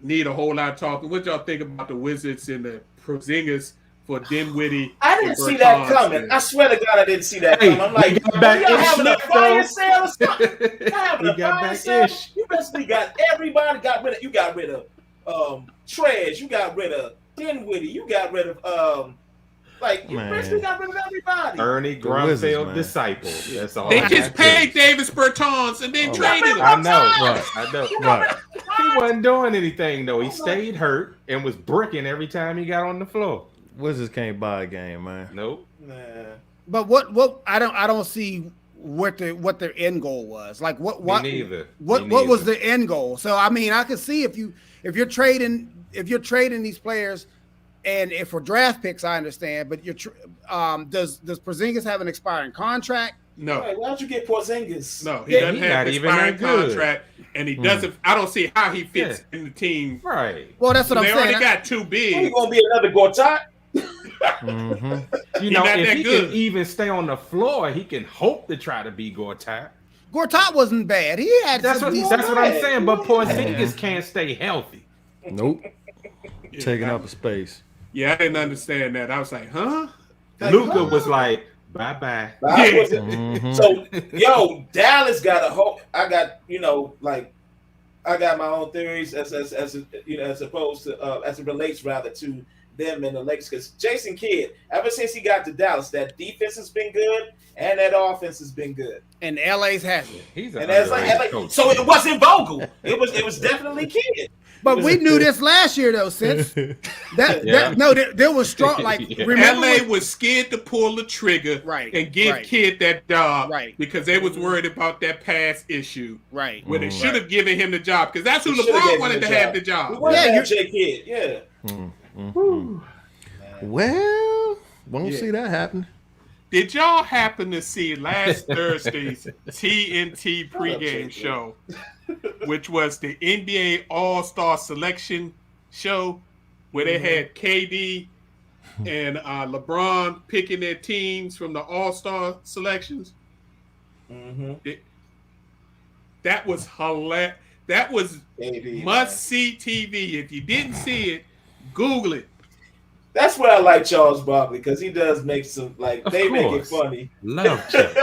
S1: need a whole lot of talking. What y'all think about the Wizards and the Porzingis for Dinwiddie?
S6: I didn't see that coming. I swear to God, I didn't see that coming. I'm like, y'all having a fire sale or something? Y'all having a fire sale? You basically got everybody. You got rid of Trez. You got rid of Dinwiddie. You got rid of you basically got rid of everybody.
S5: Ernie Grunfeld disciple. That's all.
S1: They just paid Davis Bertans and then traded him.
S5: I know. Right. He wasn't doing anything though. He stayed hurt and was bricking every time he got on the floor.
S2: Wizards can't buy a game, man.
S5: Nope.
S6: Nah.
S3: But what I don't see what their end goal was. Like what
S5: Me neither.
S3: What was the end goal? So I mean, I could see if you're trading these players. And if for draft picks, I understand, but does Porzingis have an expiring contract?
S1: No.
S6: Why don't you get Porzingis?
S1: No, he doesn't have an expiring contract, and he doesn't. I don't see how he fits in the team.
S5: Right.
S3: Well, that's what I'm saying.
S1: They already got 2 bigs.
S6: He's gonna be another Gortat.
S5: If he can even stay on the floor, he can hope to try to be Gortat.
S3: Gortat wasn't bad. He had.
S5: That's what I'm saying. But Porzingis can't stay healthy.
S2: Nope. Taking up a space.
S1: Yeah, I didn't understand that. I was like, huh?
S5: Luka was like, bye-bye.
S6: So, Dallas got a whole. I got my own theories as opposed to as it relates rather to them and the Lakers because Jason Kidd, ever since he got to Dallas, that defense has been good and that offense has been good.
S3: And LA's hasn't.
S5: He's an
S6: And that's
S5: underrated coach.
S6: so it wasn't Vogel. It was definitely Kidd.
S3: But we knew this last year, though, since there was strong. Like,
S5: Yeah.
S3: remember,
S1: LA was scared to pull the trigger
S3: Right,
S1: and give
S3: right.
S1: Kid that job
S3: Right.
S1: because they was worried about that pass issue
S3: right?
S1: where they should have given him the job because that's who
S6: They shoulda
S1: LeBron
S6: gave
S1: wanted
S6: him
S1: to have the job.
S6: We wanted
S3: Yeah,
S6: to
S3: you-
S6: have J. Kidd. Yeah.
S2: Well, won't
S1: Yeah.
S2: see that happen.
S1: Did y'all happen to see last Thursday's TNT pregame show, which was the NBA All-Star Selection show, where they had KD and LeBron picking their teams from the All-Star selections?
S6: Mm-hmm.
S1: That was hilarious. That was
S6: KD,
S1: must-see TV. If you didn't see it, Google it.
S6: That's where I like Charles Barkley because he does make some make
S5: Of
S6: it
S5: course.
S6: funny.
S5: Love Chuck.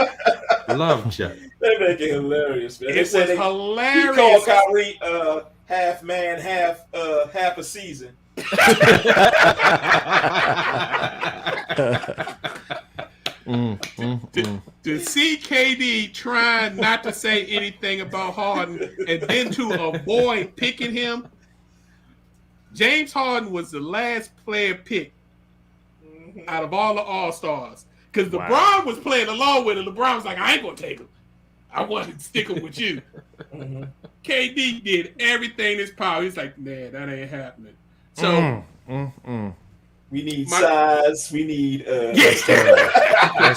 S5: Love Chuck.
S6: They make it hilarious, man.
S1: It
S6: They
S1: was
S6: said he
S1: hilarious.
S6: called Kyrie half man, half a season.
S1: To see KD trying not to say anything about Harden and then to avoid picking him, James Harden was the last player picked out of all the All-Stars. Because LeBron was playing along with it. LeBron was like, I ain't going to take him. I want to stick him with you. KD did everything in his power. He's like, man, that ain't happening. So,
S6: We need
S1: My-
S6: size. We need.
S2: That's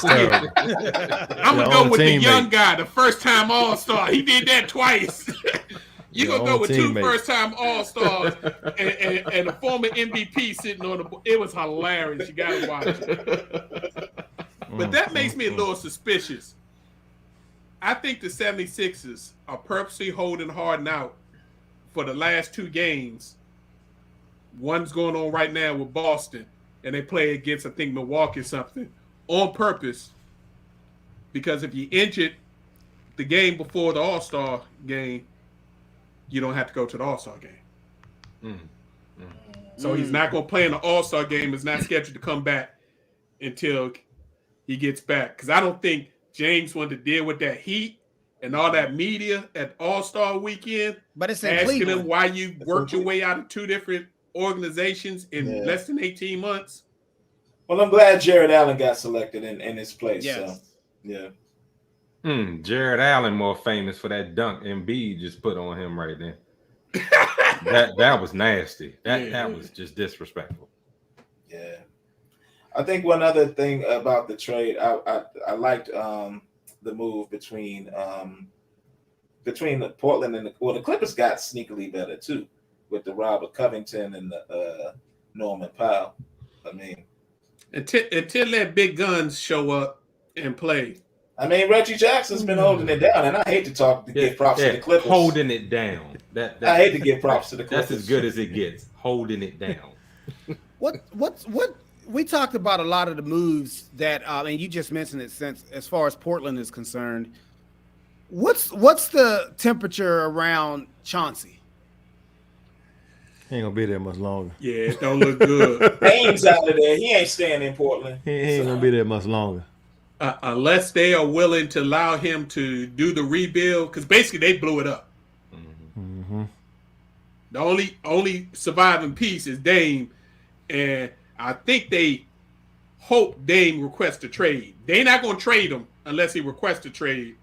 S2: terrible.
S1: I'm
S2: Your
S1: gonna go
S2: own
S1: with the
S2: teammate.
S1: young guy, the first time All Star. He did that twice. You
S2: Your
S1: gonna go
S2: own
S1: with two
S2: teammate.
S1: first time All Stars and a former MVP sitting on the. It was hilarious. You gotta watch it. But that makes me a little suspicious. I think the 76ers are purposely holding Harden out for the last two games. One's going on right now with Boston, and they play against, I think, Milwaukee or something, on purpose. Because if you injured the game before the All-Star game, you don't have to go to the All-Star game. So he's not going to play in the All-Star game. It's not scheduled to come back until he gets back. Because I don't think James wanted to deal with that heat and all that media at All-Star weekend,
S3: But it's in
S1: asking him
S3: Cleveland.
S1: why you worked your way out of two different organizations in less than 18 months.
S6: Well, I'm glad Jared Allen got selected in his place.
S3: Yes.
S6: So, yeah.
S5: Jared Allen more famous for that dunk Embiid just put on him right there. that was nasty. That was just disrespectful.
S6: Yeah. I think one other thing about the trade, I liked the move between the Portland and the Clippers got sneakily better too with the Robert Covington and the Norman Powell. I mean,
S1: Until that big guns show up and play.
S6: I mean, Reggie Jackson's been holding it down, and I hate to give props to the Clippers.
S5: Holding it down.
S6: I hate to give props to the Clippers.
S5: That's as good as it gets. Holding it down.
S3: What we talked about a lot of the moves that and you just mentioned it since as far as Portland is concerned. What's the temperature around Chauncey?
S2: He ain't gonna be there much longer.
S1: Yeah, it don't look good.
S6: Dame's out of there. He ain't staying in Portland.
S2: He ain't gonna be there much longer.
S1: Unless they are willing to allow him to do the rebuild, because basically they blew it up. The only surviving piece is Dame, and I think they hope Dame requests a trade. They're not going to trade him unless he requests a trade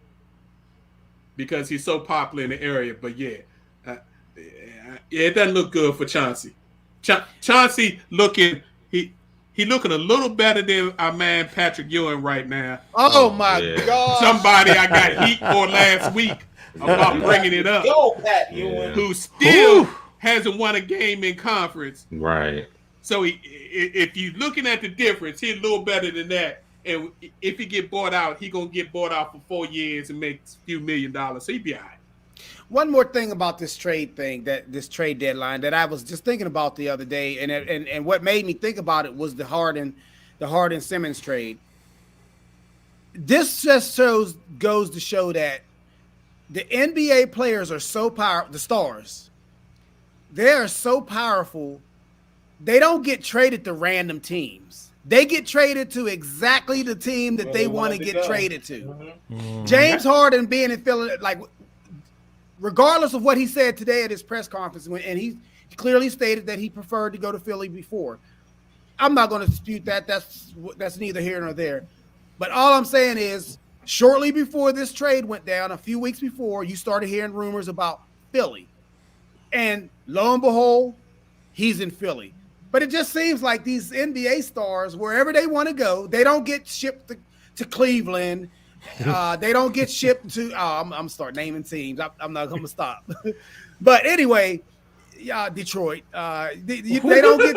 S1: because he's so popular in the area. But yeah, it doesn't look good for Chauncey. Chauncey looking he looking a little better than our man Patrick Ewing right now.
S3: Oh my
S5: yeah.
S3: God!
S1: Somebody I got heat for last week about bringing it up.
S6: Go, Pat Ewing.
S1: Who still hasn't won a game in conference.
S5: Right.
S1: So if you're looking at the difference, he's a little better than that. And if he get bought out, he going to get bought out for 4 years and make a few $1 million. So he'd be all right.
S3: One more thing about this trade thing, this trade deadline that I was just thinking about the other day, and what made me think about it was the Harden Simmons trade. This just goes to show that the NBA players are so powerful. The stars, they are so powerful they don't get traded to random teams. They get traded to exactly the team that they want to get traded to. James Harden being in Philly, like, regardless of what he said today at his press conference, and he clearly stated that he preferred to go to Philly before. I'm not going to dispute that. That's neither here nor there. But all I'm saying is, shortly before this trade went down, a few weeks before, you started hearing rumors about Philly. And lo and behold, he's in Philly. But it just seems like these NBA stars, wherever they want to go, they don't get shipped to Cleveland. They don't get shipped to I'm starting naming teams. I'm not going to stop. But anyway, Detroit. They don't get.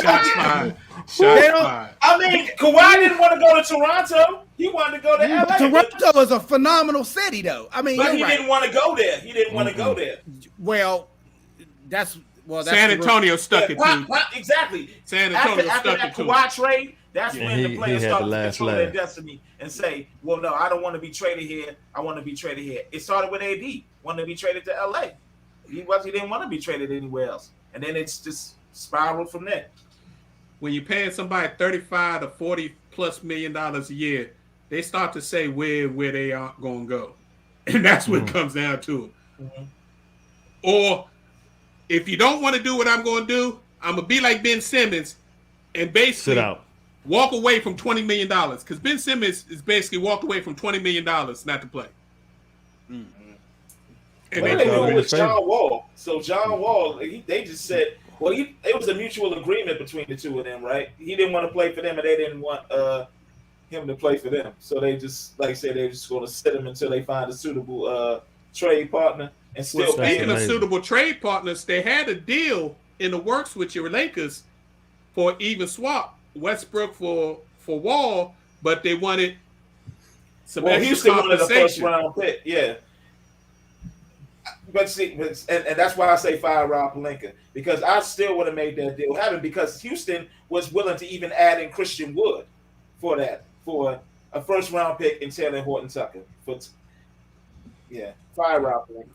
S1: Shots fired.
S4: I mean, Kawhi didn't want to go to Toronto. He wanted to go to LA.
S3: Toronto is a phenomenal city, though. I mean,
S4: but he didn't want to go there. He didn't want to go there.
S3: Well, that's
S1: San Antonio stuck it too.
S4: Exactly.
S1: San Antonio
S4: after
S1: stuck it
S4: that
S1: too.
S4: Kawhi trade, that's when the players started to control their
S2: laugh.
S4: destiny and say, "Well, no, I don't want to be traded here. I want to be traded here." It started with AD wanting to be traded to LA. He didn't want to be traded anywhere else, and then it's just spiraled from there.
S1: When you're paying somebody $35 to $40+ million a year, they start to say where they are going to go, and that's what it comes down to. Or if you don't want to do what I'm going to do, I'm going to be like Ben Simmons and basically
S2: Sit out.
S1: walk away from $20 million, because Ben Simmons is basically walked away from $20 million not to play.
S4: And they do it with John Wall. So John Wall, they just said, well, it was a mutual agreement between the two of them, right? He didn't want to play for them, and they didn't want him to play for them. So they just, like I said, they're just going to sit him until they find a suitable trade partner. And still,
S1: speaking of suitable trade partners, they had a deal in the works with your Lakers for even swap Westbrook for Wall, but they wanted some extra
S4: Houston wanted a
S1: compensation.
S4: first-round pick, yeah. But see, and that's why I say fire Rob Pelinka, because I still would have made that deal happen, because Houston was willing to even add in Christian Wood for a first-round pick and Taylor Horton-Tucker. Fire Rob Pelinka.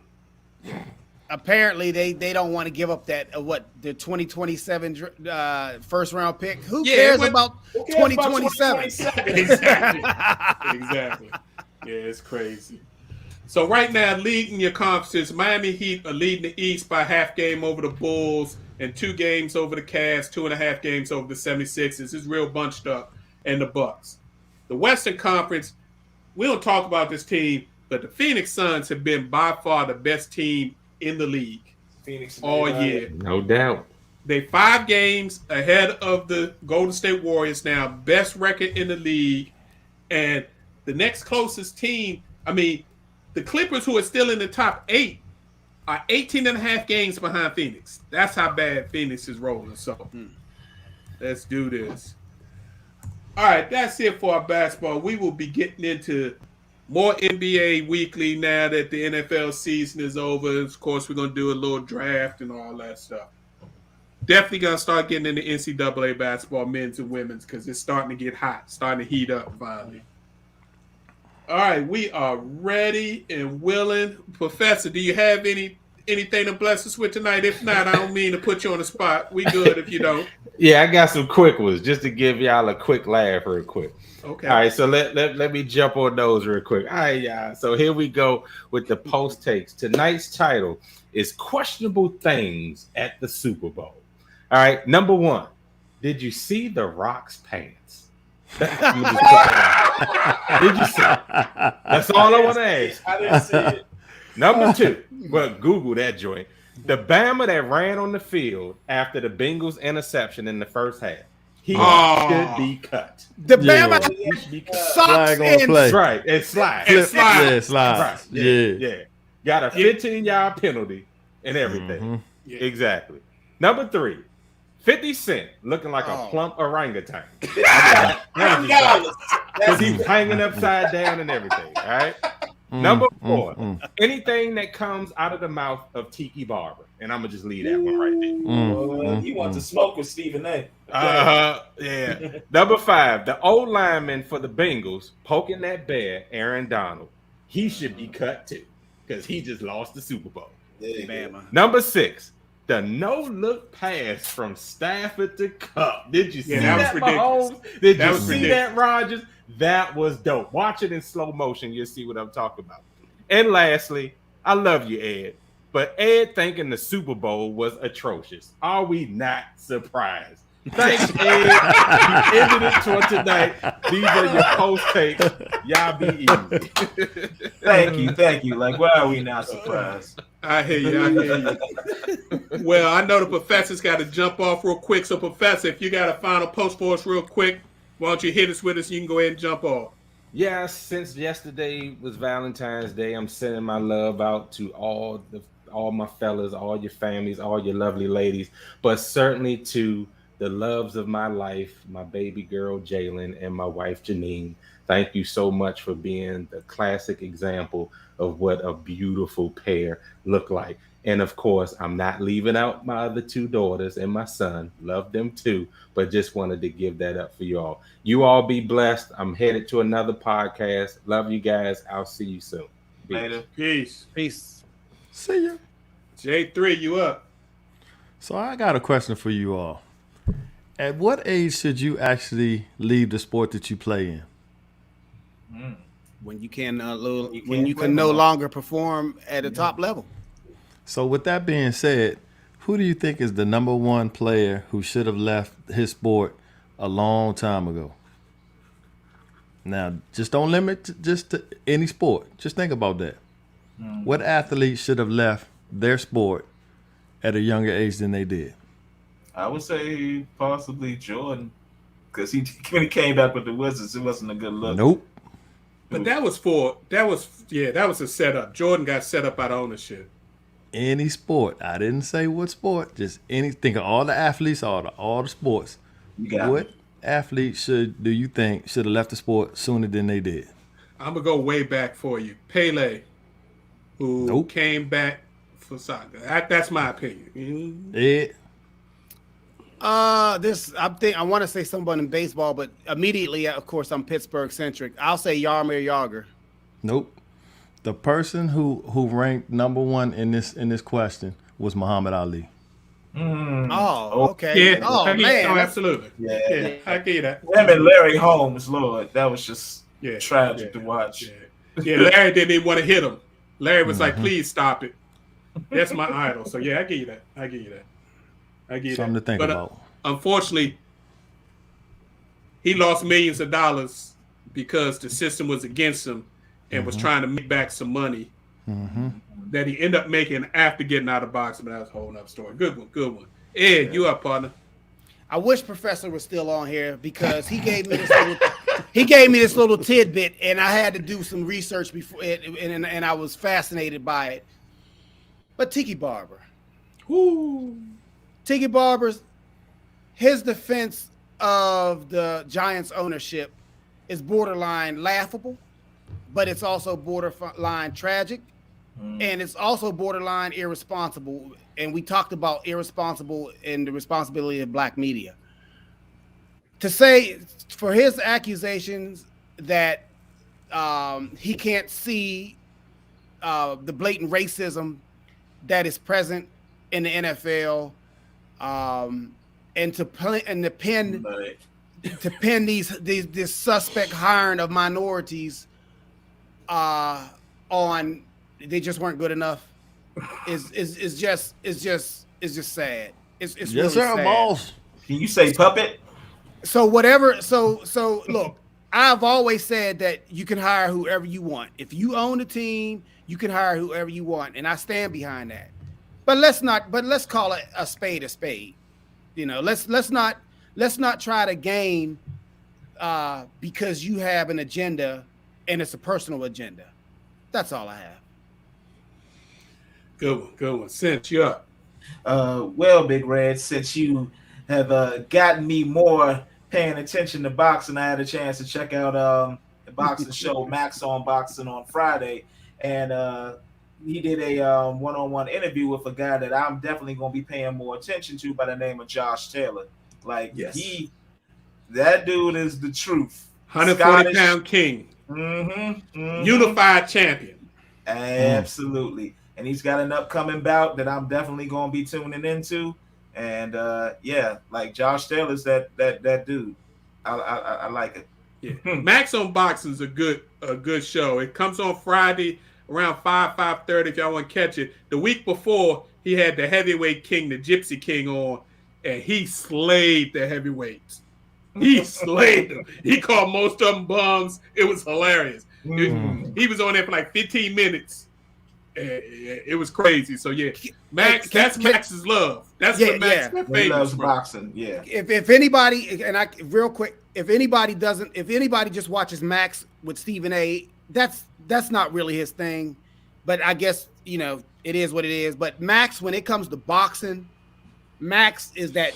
S3: Apparently, they don't want to give up that the 2027 first round pick. Who cares about 2027?
S1: Exactly. Yeah, it's crazy. So right now, leading your conferences, Miami Heat are leading the East by half game over the Bulls and 2 games over the Cavs, 2.5 games over the 76ers. It's real bunched up, and the Bucks. The Western Conference, we don't talk about this team, but the Phoenix Suns have been by far the best team in the league all year.
S5: No doubt.
S1: They 5 games ahead of the Golden State Warriors now, best record in the league. And the next closest team, the Clippers, who are still in the top 8, are 18.5 games behind Phoenix. That's how bad Phoenix is rolling. So let's do this. All right, that's it for our basketball. We will be getting into more NBA weekly now that the NFL season is over. Of course, we're going to do a little draft and all that stuff. Definitely going to start getting into NCAA basketball, men's and women's, because it's starting to get hot, starting to heat up finally. All right, we are ready and willing. Professor, do you have anything to bless us with tonight? If not, I don't mean to put you on the spot. We good if you don't.
S5: Yeah, I got some quick ones just to give y'all a quick laugh real quick.
S1: Okay.
S5: All right, so let me jump on those real quick. All right, y'all. So here we go with the post takes. Tonight's title is Questionable Things at the Super Bowl. All right, number 1. Did you see The Rock's pants? Did you see it? That's all I want to ask.
S4: I didn't see it.
S5: Number 2, well, Google that joint. The Bama that ran on the field after the Bengals interception in the first half. He should be cut.
S3: The Bama socks and
S5: right, and slide.
S2: Yeah, slide.
S5: Right. Yeah. Got a 15-yard penalty and everything.
S2: Mm-hmm.
S1: Yeah.
S5: Exactly. Number 3, 50 Cent looking like a plump orangutan. Because he's hanging upside down and everything. All right. Number 4, anything that comes out of the mouth of Tiki Barber. And I'm going to just leave that one right there.
S4: He wants to smoke with Stephen A.
S5: Yeah. Number 5, the old lineman for the Bengals poking that bear, Aaron Donald. He should be cut too, because he just lost the Super Bowl.
S3: Bama.
S5: Number 6, The no-look pass from Stafford to Cup. Did you see
S1: Yeah,
S5: that,
S1: that was ridiculous.
S5: Mahomes? Did
S1: That
S5: you
S1: was
S5: see
S1: ridiculous.
S5: that, Rodgers? That was dope. Watch it in slow motion. You'll see what I'm talking about. And lastly, I love you, Ed. But Ed thinking the Super Bowl was atrocious. Are we not surprised? Thanks, Ed. You ended it for tonight. These are your post takes. Y'all be easy.
S4: Thank you. Like, why are we not surprised?
S1: I hear you. Well, I know the professor's got to jump off real quick. So, Professor, if you got a final post for us real quick, why don't you hit us with us? You can go ahead and jump off.
S5: Yeah, since yesterday was Valentine's Day, I'm sending my love out to all my fellas, all your families, all your lovely ladies, but certainly to the loves of my life, my baby girl Jalen and my wife Janine. Thank you so much for being the classic example of what a beautiful pair look like. And of course, I'm not leaving out my other two daughters and my son. Love them too, but just wanted to give that up for you all. You all be blessed. I'm headed to another podcast. Love you guys. I'll see you soon. Peace.
S4: Later.
S1: Peace.
S3: Peace.
S2: See ya.
S1: J3, you up?
S2: So I got a question for you all. At what age should you actually leave the sport that you play in?
S3: When you can
S4: You
S3: when
S4: can't
S3: you
S4: play
S3: can no
S4: no more.
S3: longer perform at a top level.
S2: So with that being said, who do you think is the number one player who should have left his sport a long time ago? Now, just don't limit just to any sport. Just think about that. What athlete should have left their sport at a younger age than they did?
S4: I would say possibly Jordan, because when he came back with the Wizards, it wasn't a good look.
S2: Nope.
S1: But that was a setup. Jordan got set up out of ownership.
S2: Any sport. I didn't say what sport. Just any. Think of all the athletes, all the sports.
S4: You got
S2: What
S4: me.
S2: athlete do you think should have left the sport sooner than they did?
S1: I'm going to go way back for you. Pele, who
S2: Nope.
S1: came back for soccer. That's my opinion.
S2: Ed.
S3: I want to say someone in baseball, but immediately, of course, I'm Pittsburgh centric. I'll say Yarmir Yager.
S2: Nope. The person who ranked number one in this question was Muhammad Ali.
S3: Oh, okay.
S1: Yeah.
S3: Oh,
S1: I mean,
S3: man.
S1: no, absolutely.
S4: Yeah.
S1: Yeah, I get that.
S4: Him and Larry Holmes, Lord, that was just
S1: Yeah.
S4: tragic
S1: yeah,
S4: to watch.
S1: Yeah, Larry didn't even want to hit him. Larry was like, please stop it. That's my idol. So, yeah, I give you that. I give you
S2: Something
S1: that.
S2: to think
S1: But,
S2: about.
S1: Unfortunately, he lost millions of dollars because the system was against him and was trying to make back some money that he ended up making after getting out of boxing. But that's a whole nother story. Good one. Ed, you up, partner?
S3: I wish Professor was still on here because he gave me this little tidbit, and I had to do some research before it, and I was fascinated by it. But Tiki Barber, his defense of the Giants' ownership is borderline laughable, but it's also borderline tragic, and it's also borderline irresponsible. And we talked about irresponsible and the responsibility of black media. To say for his accusations that he can't see the blatant racism that is present in the NFL, and to pin this suspect hiring of minorities on they just weren't good enough is just sad. It's
S2: Yes,
S3: really
S2: sir,
S3: sad.
S2: boss.
S4: Can you say puppet?
S3: So look, I've always said that you can hire whoever you want. If you own the team, you can hire whoever you want, and I stand behind that. But let's call it a spade a spade. You know, let's not try to game because you have an agenda and it's a personal agenda. That's all I have.
S1: Good one. Cinch, you up?
S4: Well, Big Red, since you have gotten me more paying attention to boxing, I had a chance to check out the boxing show Max on Boxing on Friday, and he did a one-on-one interview with a guy that I'm definitely going to be paying more attention to by the name of Josh Taylor. Like,
S1: Yes.
S4: that dude is the truth.
S1: 140-pound king,
S4: Mm-hmm.
S1: unified champion.
S4: Absolutely. and he's got an upcoming bout that I'm definitely going to be tuning into. And yeah, like Josh Taylor's that dude. I like it.
S1: Yeah. Max on Boxing is a good show. It comes on Friday around 5:30 if y'all want to catch it. The week before, he had the heavyweight king, the Gypsy King, on, and he slayed the heavyweights. He slayed them. He called most of them bums. It was hilarious. He was on there for like 15 minutes. It was crazy. So yeah, Max. That's Max's love. That's what Max is
S4: he loves boxing. Yeah.
S3: If anybody, and I real quick, if anybody just watches Max with Stephen A, that's not really his thing. But I guess it is what it is. But Max, when it comes to boxing, Max is that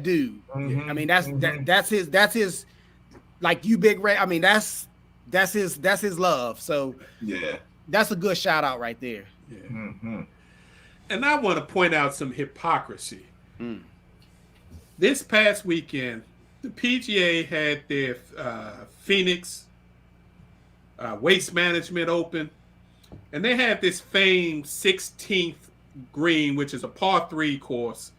S3: dude. I mean, that's his like you Big Ray. I mean, that's his love. So
S4: yeah.
S3: That's a good shout out right there.
S1: Yeah. And I want to point out some hypocrisy. This past weekend, the PGA had their Phoenix Waste Management Open, and they had this famed 16th green, which is a par 3 course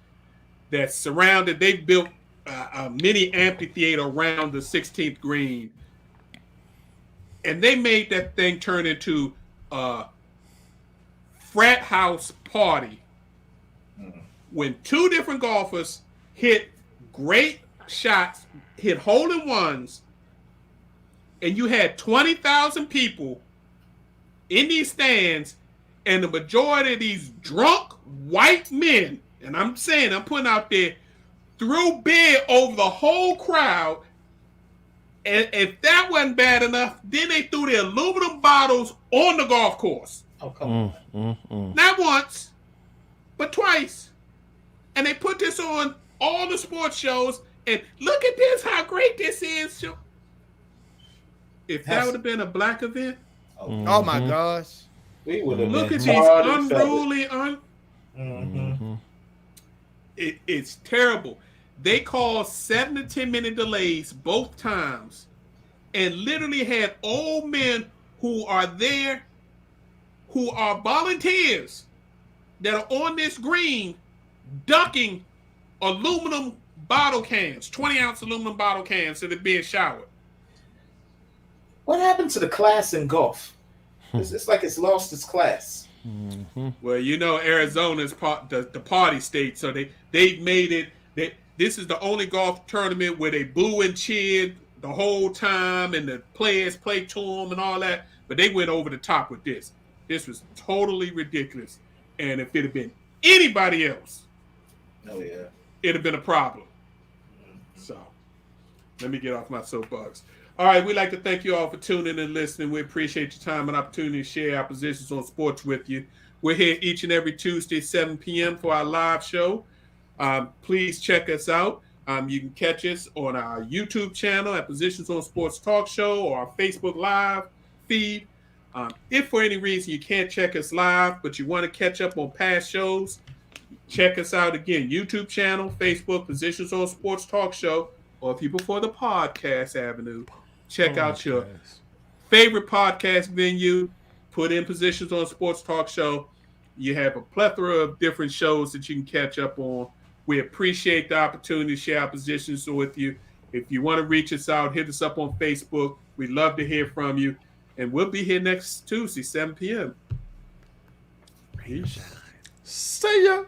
S1: that's surrounded. They built a mini amphitheater around the 16th green, and they made that thing turn into frat house party when 2 different golfers hit great shots, hit hole-in-ones, and you had 20,000 people in these stands, and the majority of these drunk white men, and I'm putting out there, threw beer over the whole crowd. And if that wasn't bad enough, then they threw their aluminum bottles on the golf course.
S6: Oh, come on.
S1: Not once, but twice. And they put this on all the sports shows. And look at this, how great this is. If that would have been a black event.
S3: Oh my gosh.
S6: We would have
S1: Look
S6: been
S1: at these
S6: hard and
S1: unruly. It's terrible. They caused 7 to 10 minute delays both times, and literally had old men who are there, who are volunteers that are on this green, ducking aluminum bottle cans, 20-ounce aluminum bottle cans that are being showered.
S6: What happened to the class in golf? It's like it's lost its class.
S1: Well, Arizona is the party state, so they made it. This is the only golf tournament where they boo and cheered the whole time, and the players play to them and all that. But they went over the top with this. This was totally ridiculous. And if it had been anybody else, it'd have been a problem. So, let me get off my soapbox. All right, we'd like to thank you all for tuning and listening. We appreciate your time and opportunity to share our positions on sports with you. We're here each and every Tuesday, 7 p.m. for our live show. Please check us out. You can catch us on our YouTube channel at Positions on Sports Talk Show, or our Facebook Live feed. If for any reason you can't check us live, but you want to catch up on past shows, check us out again. YouTube channel, Facebook, Positions on Sports Talk Show, or if you prefer the podcast avenue, check out your favorite podcast venue, put in Positions on Sports Talk Show. You have a plethora of different shows that you can catch up on. We appreciate the opportunity to share our positions with you. If you want to reach us out, hit us up on Facebook. We'd love to hear from you. And we'll be here next Tuesday, 7 p.m.
S2: See ya.